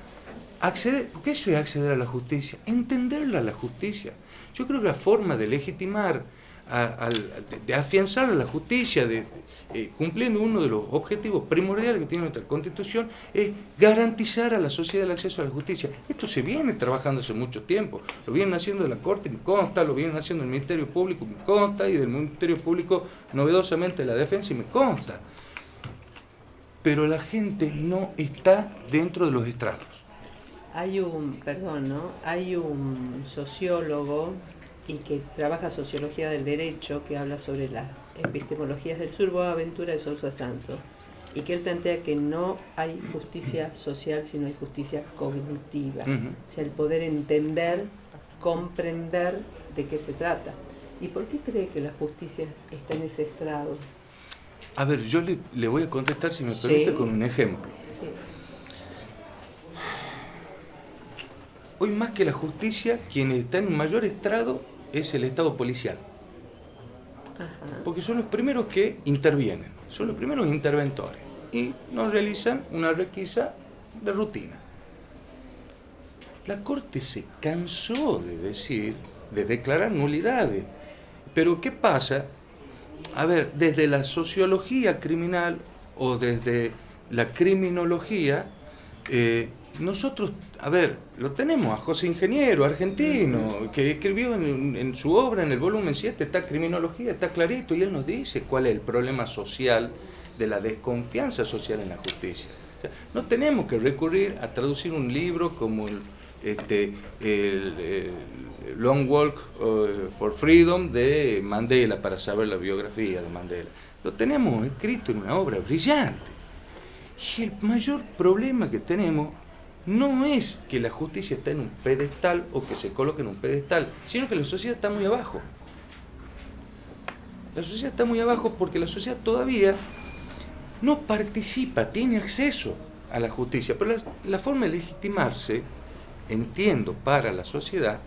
Acceder, porque eso es acceder a la justicia, entenderla a la justicia. Yo creo que la forma de legitimar, de afianzar a la justicia, cumpliendo uno de los objetivos primordiales que tiene nuestra Constitución, es garantizar a la sociedad el acceso a la justicia. Esto se viene trabajando hace mucho tiempo, lo vienen haciendo de la Corte, me consta, lo vienen haciendo el Ministerio Público, me consta, y del Ministerio Público novedosamente la Defensa, y me consta. Pero la gente no está dentro de los estrados. Hay un sociólogo y que trabaja sociología del derecho, que habla sobre las epistemologías del sur, Boaventura de Sousa Santos, y que él plantea que no hay justicia social, sino hay justicia cognitiva. O sea, el poder entender, comprender de qué se trata. ¿Y por qué cree que la justicia está en ese estrado? A ver, yo le voy a contestar, si me permite, con un ejemplo. Sí. Hoy más que la justicia, quien está en un mayor estrado es el Estado policial. Ajá. Porque son los primeros que intervienen, son los primeros interventores y nos realizan una requisa de rutina. La Corte se cansó de declarar nulidades. Pero ¿qué pasa? A ver, desde la sociología criminal o desde la criminología, nosotros, a ver, lo tenemos a José Ingeniero, argentino, que escribió en su obra, en el volumen 7, está criminología, está clarito, y él nos dice cuál es el problema social de la desconfianza social en la justicia. O sea, no tenemos que recurrir a traducir un libro como el Long Walk for Freedom de Mandela para saber la biografía de Mandela. Lo tenemos escrito en una obra brillante. Y el mayor problema que tenemos no es que la justicia está en un pedestal o que se coloque en un pedestal, sino que la sociedad está muy abajo. La sociedad está muy abajo porque la sociedad todavía no participa, tiene acceso a la justicia, pero la forma de legitimarse, entiendo, para la sociedad,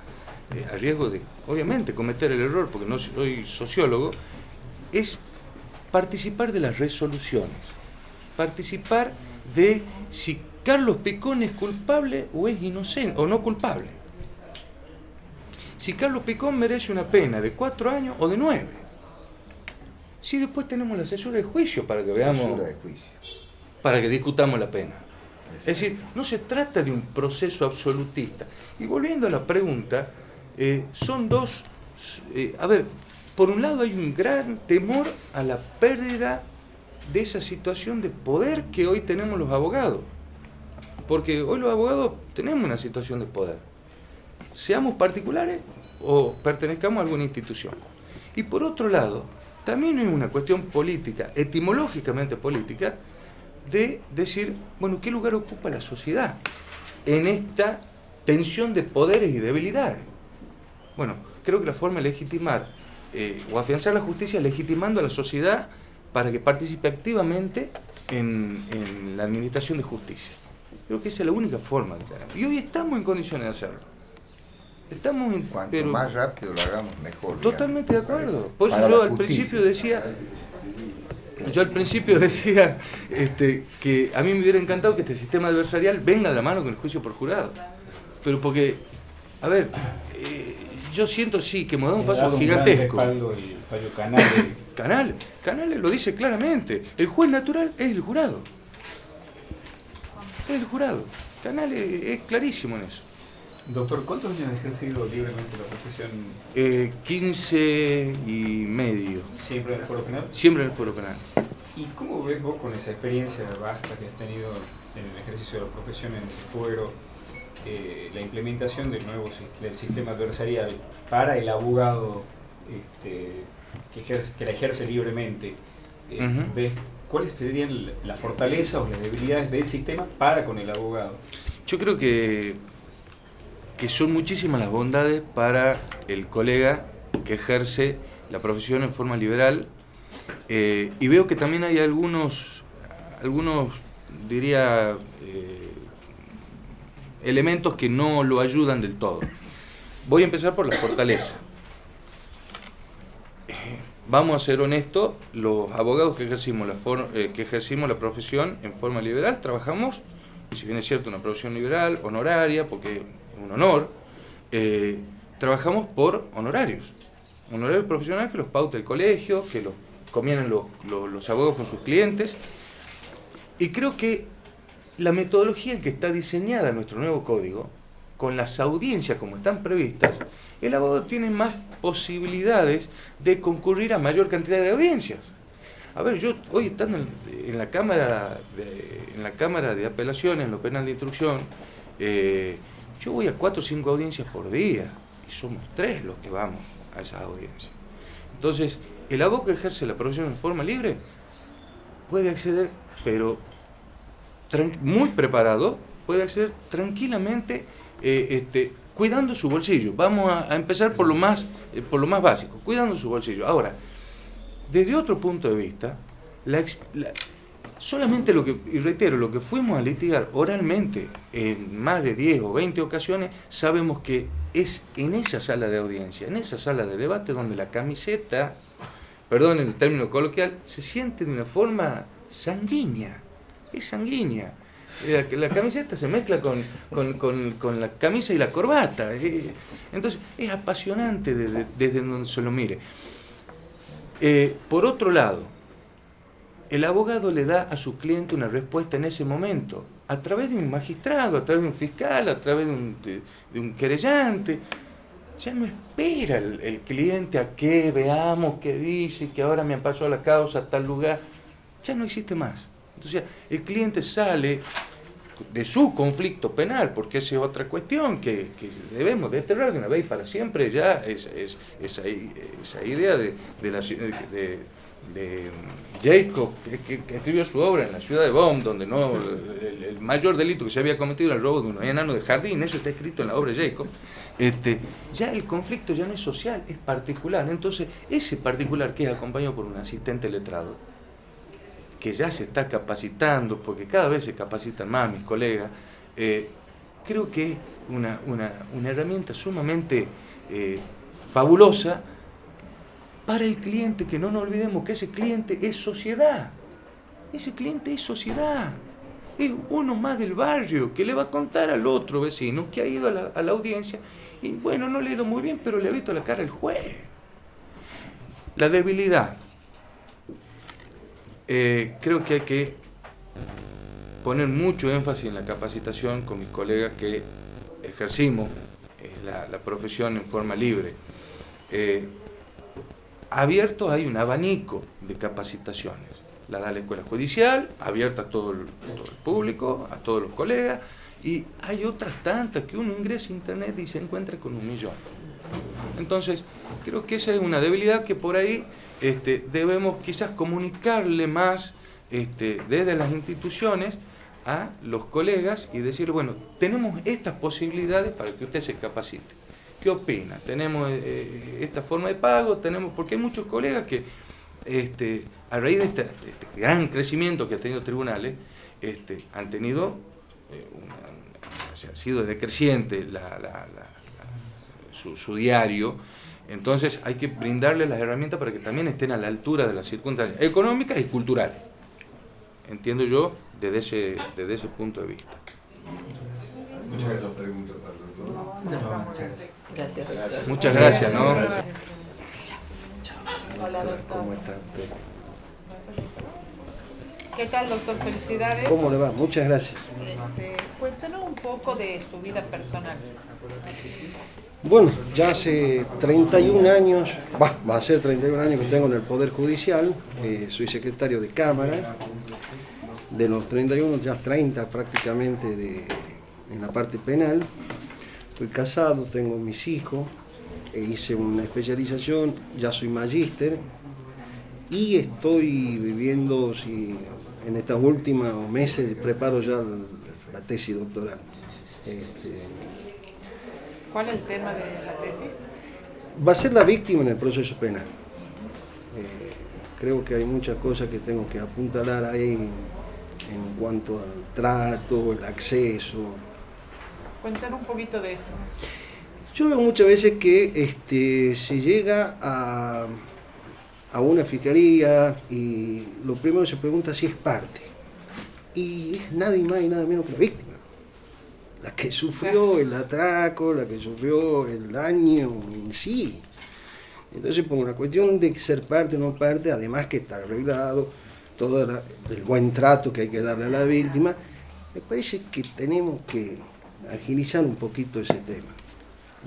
a riesgo de, obviamente, cometer el error, porque no soy sociólogo, es participar de las resoluciones, participar de si Carlos Picón es culpable o es inocente o no culpable, si Carlos Picón merece una pena de 4 años o de 9, si después tenemos la cesura de juicio para que veamos, para que discutamos la pena. Es decir, no se trata de un proceso absolutista. Y volviendo a la pregunta, son dos, a ver, por un lado hay un gran temor a la pérdida de esa situación de poder que hoy tenemos los abogados, porque hoy los abogados tenemos una situación de poder, seamos particulares o pertenezcamos a alguna institución. Y por otro lado, también es una cuestión política, etimológicamente política, de decir, bueno, ¿qué lugar ocupa la sociedad en esta tensión de poderes y debilidades? Bueno, creo que la forma de legitimar o afianzar la justicia es legitimando a la sociedad para que participe activamente en la administración de justicia. Creo que esa es la única forma de hacerlo. Y hoy estamos en condiciones de hacerlo. Estamos en, Cuanto más rápido lo hagamos, mejor. Totalmente de acuerdo. Por eso yo al principio decía... que a mí me hubiera encantado que este sistema adversarial venga de la mano con el juicio por jurado. Pero porque, a ver, yo siento sí que hemos dado un paso gigantesco. El fallo Canales lo dice claramente. El juez natural es el jurado. Es el jurado. Canales es clarísimo en eso. Doctor, ¿cuántos años ha ejercido libremente la profesión? 15 y medio. ¿Siempre en el Fuero Penal? Siempre en el Fuero Penal. ¿Y cómo ves vos con esa experiencia vasta que has tenido en el ejercicio de la profesión en ese fuero, la implementación del sistema adversarial para el abogado que la ejerce libremente? ¿Ves cuáles serían las fortalezas o las debilidades del sistema para con el abogado? Yo creo que son muchísimas las bondades para el colega que ejerce la profesión en forma liberal, y veo que también hay algunos diría, elementos que no lo ayudan del todo. Voy a empezar por la fortaleza. Vamos a ser honestos, los abogados que ejercimos la profesión en forma liberal trabajamos, si bien es cierto una profesión liberal, honoraria, porque un honor, trabajamos por honorarios profesionales que los pauta el colegio, que los convienen los abogados con sus clientes, y creo que la metodología en que está diseñada nuestro nuevo código, con las audiencias como están previstas, el abogado tiene más posibilidades de concurrir a mayor cantidad de audiencias. A ver, yo hoy estando en la Cámara de Apelaciones, en lo penal de instrucción, yo voy a 4 o 5 audiencias por día, y somos 3 los que vamos a esas audiencias. Entonces, el abogado que ejerce la profesión en forma libre puede acceder, pero muy preparado, puede acceder tranquilamente, cuidando su bolsillo. Vamos a empezar por lo más básico, cuidando su bolsillo. Ahora, desde otro punto de vista, solamente lo que fuimos a litigar oralmente en más de 10 o 20 ocasiones, sabemos que es en esa sala de audiencia, en esa sala de debate, donde la camiseta, perdón el término coloquial, se siente de una forma sanguínea. Es sanguínea. La camiseta se mezcla con la camisa y la corbata. Entonces, es apasionante desde donde se lo mire. Por otro lado, el abogado le da a su cliente una respuesta en ese momento, a través de un magistrado, a través de un fiscal, a través de un querellante. Ya no espera el cliente a que veamos qué dice, que ahora me han pasado la causa a tal lugar. Ya no existe más. Entonces el cliente sale de su conflicto penal, porque esa es otra cuestión que debemos desterrar de una vez y para siempre, ya esa idea de Jacob, que escribió su obra en la ciudad de Bonn, donde el mayor delito que se había cometido era el robo de un enano de jardín. Eso está escrito en la obra de Jacob. Ya el conflicto ya no es social, es particular. Entonces ese particular, que es acompañado por un asistente letrado, que ya se está capacitando, porque cada vez se capacitan más mis colegas, creo que es una herramienta sumamente fabulosa para el cliente, que no nos olvidemos que ese cliente es sociedad. Ese cliente es sociedad. Es uno más del barrio que le va a contar al otro vecino que ha ido a la audiencia y bueno, no le ha ido muy bien, pero le ha visto la cara al juez. La debilidad. Creo que hay que poner mucho énfasis en la capacitación con mis colegas que ejercimos la profesión en forma libre. Abierto hay un abanico de capacitaciones. La da la Escuela Judicial, abierta a todo el público, a todos los colegas, y hay otras tantas que uno ingresa a internet y se encuentra con 1.000.000. Entonces, creo que esa es una debilidad que por ahí debemos quizás comunicarle más desde las instituciones a los colegas y decir, bueno, tenemos estas posibilidades para que usted se capacite. ¿Qué opina? Tenemos esta forma de pago, porque hay muchos colegas que a raíz de este gran crecimiento que ha tenido tribunales, han tenido, ha sido decreciente su diario. Entonces hay que brindarles las herramientas para que también estén a la altura de las circunstancias económicas y culturales. Entiendo yo desde ese punto de vista. Muchas gracias. Preguntas para el doctor. Gracias. Muchas gracias, ¿no? Hola, doctor. ¿Cómo está usted? ¿Qué tal, doctor? Felicidades. ¿Cómo le va? Muchas gracias. Cuéntenos un poco de su vida personal. Bueno, ya hace 31 años, va a ser 31 años que tengo en el Poder Judicial, soy secretario de Cámara, de los 31 ya 30 prácticamente en la parte penal, estoy casado, tengo mis hijos, hice una especialización, ya soy magíster y estoy viviendo, en estos últimos meses preparo ya la tesis doctoral. ¿Cuál es el tema de la tesis? Va a ser la víctima en el proceso penal. Creo que hay muchas cosas que tengo que apuntalar ahí en cuanto al trato, el acceso. Cuéntanos un poquito de eso. Yo veo muchas veces que se llega a una fiscalía y lo primero que se pregunta si es parte. Y es nadie más y nada menos que la víctima. La que sufrió el atraco, la que sufrió el daño en sí. Entonces, por una cuestión de ser parte o no parte, además que está arreglado, todo el buen trato que hay que darle a la víctima, me parece que tenemos que agilizar un poquito ese tema.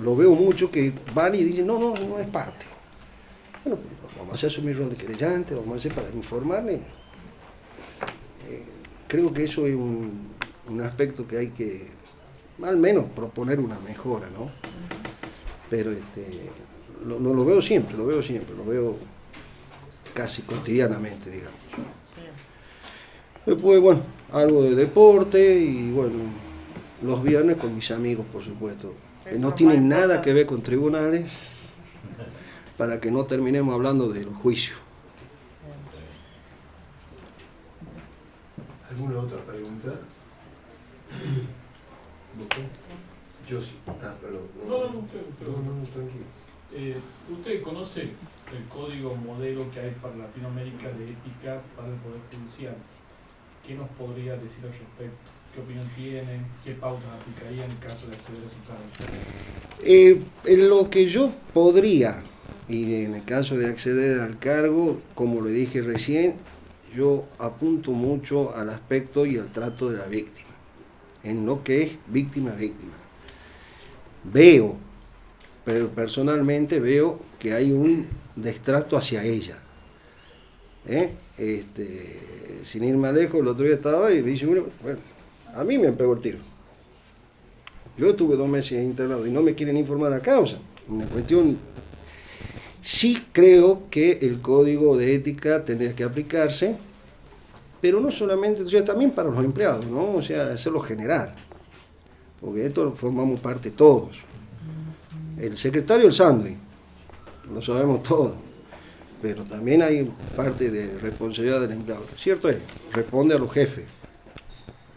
Lo veo mucho que van y dicen, no es parte. Bueno, pues vamos a asumir rol de querellante, vamos a hacer para informarle. Creo que eso es un aspecto que hay que al menos proponer una mejora, ¿no? Pero lo veo siempre, lo veo casi cotidianamente, digamos. Después, bueno, algo de deporte y bueno, los viernes con mis amigos, por supuesto. Que no tienen nada que ver con tribunales, para que no terminemos hablando de los juicios. ¿Alguna otra pregunta? Yo sí. Perdón. No, tranquilo. ¿Usted conoce el código modelo que hay para Latinoamérica de ética para el Poder Judicial? ¿Qué nos podría decir al respecto? ¿Qué opinión tiene? ¿Qué pautas aplicaría en el caso de acceder a su cargo? En lo que yo podría, y en el caso de acceder al cargo, como le dije recién, yo apunto mucho al aspecto y al trato de la víctima, en lo que es víctima. Veo, pero personalmente veo que hay un destrato hacia ella. Sin ir más lejos, el otro día estaba ahí y me dice, bueno, a mí me han pegado el tiro. Yo estuve 2 meses internado y no me quieren informar la causa. Una cuestión. Sí creo que el código de ética tendría que aplicarse, pero no solamente, o sea, también para los empleados, ¿no? O sea, hacerlo general, porque esto formamos parte todos. El secretario del sándwich, lo sabemos todos, pero también hay parte de responsabilidad del empleado. Cierto es, responde a los jefes.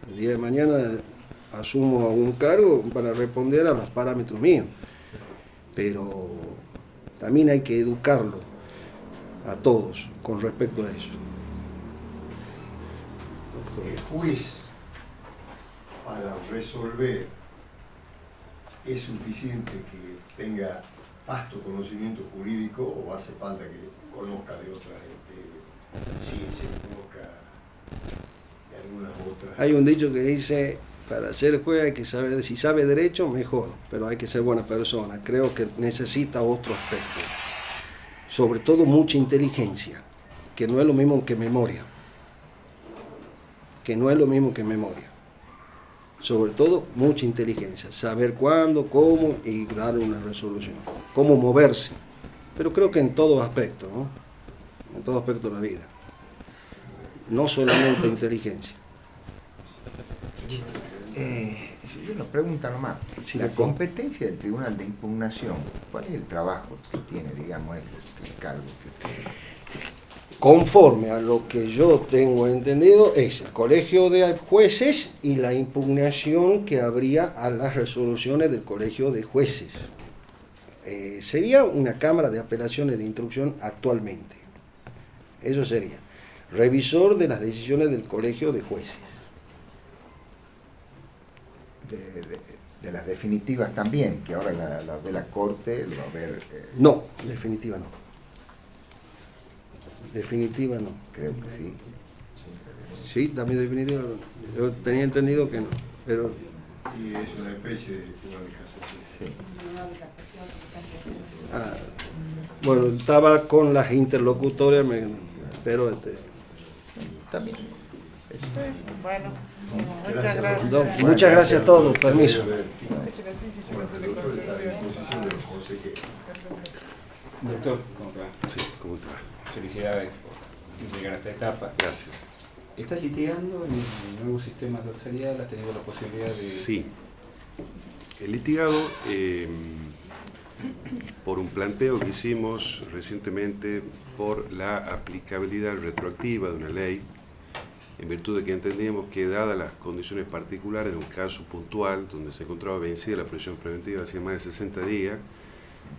El día de mañana asumo algún cargo para responder a los parámetros míos, pero también hay que educarlo a todos con respecto a eso. El juez, para resolver, ¿es suficiente que tenga vasto conocimiento jurídico o hace falta que conozca de otra ciencia, que conozca de algunas otras? Hay un dicho que dice, para ser juez hay que saber, si sabe derecho, mejor, pero hay que ser buena persona. Creo que necesita otro aspecto, sobre todo mucha inteligencia, que no es lo mismo que memoria. Sobre todo mucha inteligencia, saber cuándo, cómo y dar una resolución, cómo moverse, pero creo que en todo aspecto, ¿no? En todo aspecto de la vida, no solamente inteligencia. Yo una pregunta nomás. Sí, la competencia del Tribunal de Impugnación, ¿cuál es el trabajo que tiene, digamos, el cargo que usted... Conforme a lo que yo tengo entendido, es el colegio de jueces y la impugnación que habría a las resoluciones del colegio de jueces. Sería una cámara de apelaciones de instrucción actualmente. Eso sería. Revisor de las decisiones del colegio de jueces. De las definitivas también, que ahora la ve la Corte, lo va a ver... No, definitiva no. Definitiva no. Creo que sí. Sí, también definitiva no. Yo tenía entendido que no, pero... Sí, es una especie de tribunal de casación. Sí. Bueno, estaba con las interlocutorias, pero también. Bueno, muchas gracias. No, muchas gracias a todos, permiso. Doctor, ¿cómo te va? Sí, ¿cómo te va? Felicidades por llegar a esta etapa. Gracias. ¿Estás litigando en el nuevo sistema adversarial? ¿Has tenido la posibilidad de...? Sí. He litigado por un planteo que hicimos recientemente por la aplicabilidad retroactiva de una ley, en virtud de que entendíamos que, dadas las condiciones particulares de un caso puntual, donde se encontraba vencida la prisión preventiva hacía más de 60 días,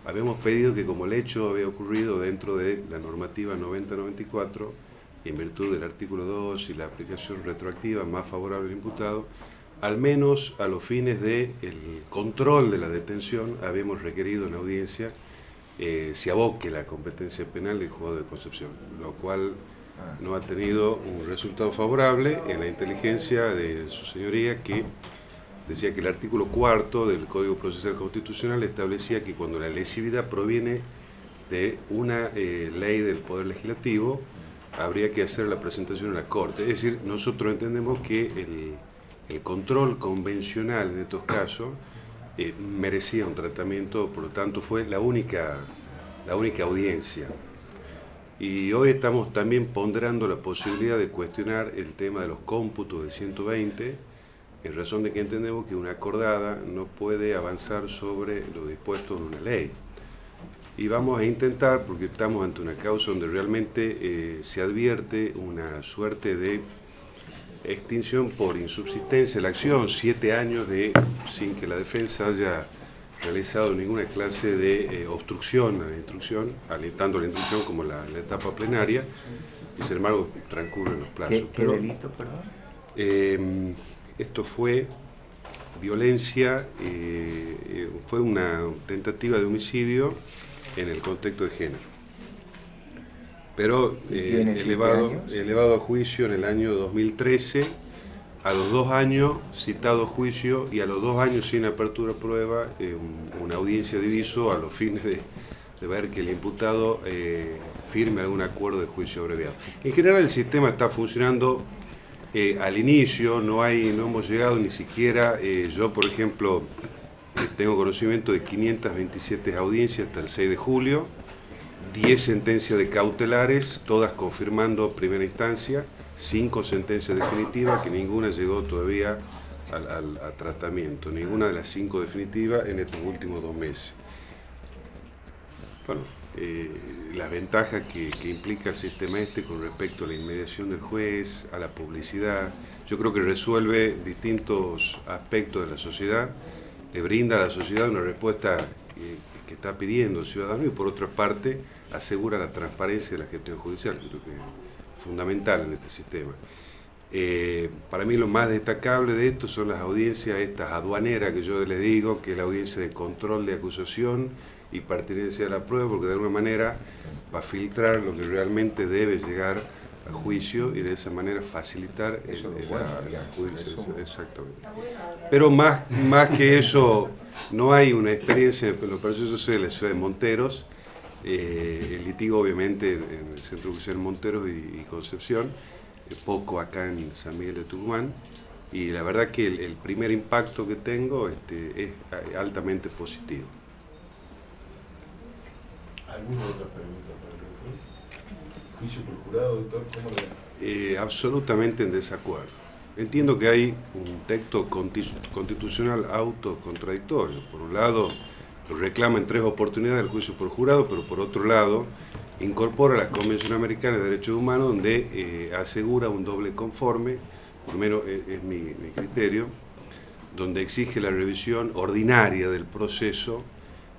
habíamos pedido que, como el hecho había ocurrido dentro de la normativa 90-94, y en virtud del artículo 2 y la aplicación retroactiva más favorable al imputado, al menos a los fines del control de la detención, habíamos requerido en audiencia se aboque la competencia penal del juzgado de Concepción, lo cual no ha tenido un resultado favorable en la inteligencia de su señoría, que decía que el artículo 4 del Código Procesal Constitucional establecía que cuando la lesividad proviene de una ley del Poder Legislativo, habría que hacer la presentación en la Corte. Es decir, nosotros entendemos que el control convencional en estos casos merecía un tratamiento, por lo tanto fue la única audiencia. Y hoy estamos también ponderando la posibilidad de cuestionar el tema de los cómputos de 120, en razón de que entendemos que una acordada no puede avanzar sobre lo dispuesto en una ley. Y vamos a intentar, porque estamos ante una causa donde realmente se advierte una suerte de extinción por insubsistencia de la acción, 7 años sin que la defensa haya realizado ninguna clase de obstrucción a la instrucción, tanto la instrucción como la etapa plenaria, y sin embargo transcurren los plazos. ¿Qué delito, perdón? Esto fue violencia, fue una tentativa de homicidio en el contexto de género. pero ¿Tiene 7 elevado, años? elevado a juicio en el año 2013, a los 2 años citado a juicio y a los 2 años sin apertura a prueba, una audiencia de viso a los fines de ver que el imputado firme algún acuerdo de juicio abreviado. En general el sistema está funcionando al inicio, no hemos llegado ni siquiera, yo por ejemplo tengo conocimiento de 527 audiencias hasta el 6 de julio, 10 sentencias de cautelares, todas confirmando primera instancia, 5 sentencias definitivas, que ninguna llegó todavía a tratamiento, ninguna de las 5 definitivas en estos últimos 2 meses. Bueno, las ventajas que implica el sistema con respecto a la inmediación del juez, a la publicidad, yo creo que resuelve distintos aspectos de la sociedad, le brinda a la sociedad una respuesta que está pidiendo el ciudadano y por otra parte asegura la transparencia de la gestión judicial, que creo que es fundamental en este sistema. Para mí lo más destacable de esto son las audiencias estas aduaneras que yo les digo, que es la audiencia de control de acusación y pertinencia de la prueba, porque de alguna manera va a filtrar lo que realmente debe llegar a juicio y de esa manera facilitar la judicialización. Exactamente. Pero más que eso, no hay una experiencia en los procesos de la ciudad de Monteros, el litigio obviamente en el Centro Judicial Monteros y Concepción, poco acá en San Miguel de Tucumán, y la verdad que el primer impacto que tengo es altamente positivo. ¿Alguna otra pregunta para el doctor? ¿Juicio por jurado, doctor? ¿Cómo lo ve? Absolutamente en desacuerdo. Entiendo que hay un texto constitucional autocontradictorio. Por un lado, lo reclama en 3 oportunidades el juicio por jurado, pero por otro lado, incorpora la Convención Americana de Derechos Humanos, donde asegura un doble conforme, por lo menos es mi criterio, donde exige la revisión ordinaria del proceso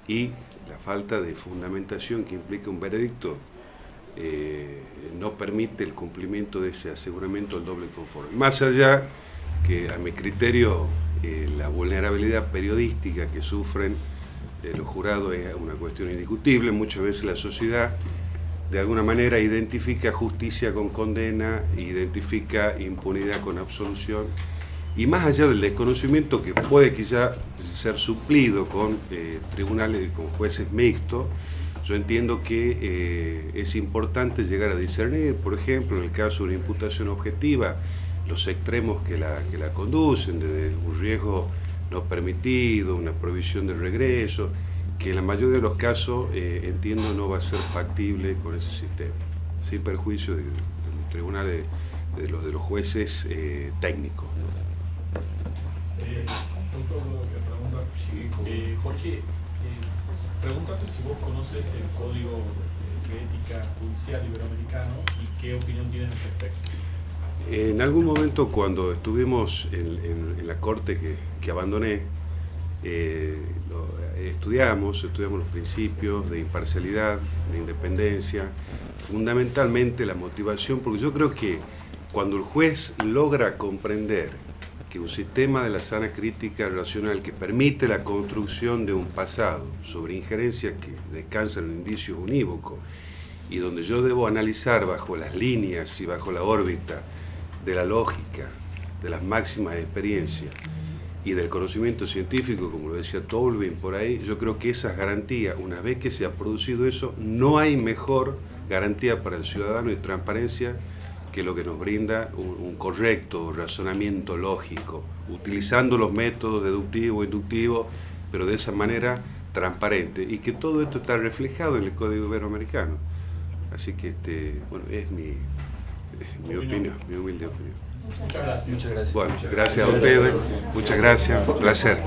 y la falta de fundamentación que implica un veredicto no permite el cumplimiento de ese aseguramiento del doble conforme. Más allá que a mi criterio la vulnerabilidad periodística que sufren los jurados es una cuestión indiscutible. Muchas veces la sociedad de alguna manera identifica justicia con condena, identifica impunidad con absolución, y más allá del desconocimiento que puede quizá ser suplido con tribunales, con jueces mixtos, yo entiendo que es importante llegar a discernir, por ejemplo, en el caso de una imputación objetiva, los extremos que la conducen, desde un riesgo no permitido, una prohibición de regreso, que en la mayoría de los casos entiendo no va a ser factible con ese sistema, sin perjuicio de los tribunales, de los jueces técnicos, ¿no? Jorge, pregúntate si vos conoces el Código de Ética Judicial Iberoamericano y qué opinión tienes al respecto. En algún momento cuando estuvimos en la corte que abandoné, estudiamos los principios de imparcialidad, de independencia, fundamentalmente la motivación, porque yo creo que cuando el juez logra comprender que un sistema de la sana crítica racional que permite la construcción de un pasado sobre injerencias que descansan en indicios unívocos y donde yo debo analizar bajo las líneas y bajo la órbita de la lógica, de las máximas experiencias y del conocimiento científico, como lo decía Tolvin por ahí, yo creo que esas garantías, una vez que se ha producido eso, no hay mejor garantía para el ciudadano y transparencia que lo que nos brinda un correcto razonamiento lógico, utilizando los métodos deductivo e inductivo, pero de esa manera transparente, y que todo esto está reflejado en el Código Iberoamericano. Así que bueno, es mi opinión, mi humilde opinión. Muchas gracias. Bueno, gracias a ustedes, muchas gracias, un placer.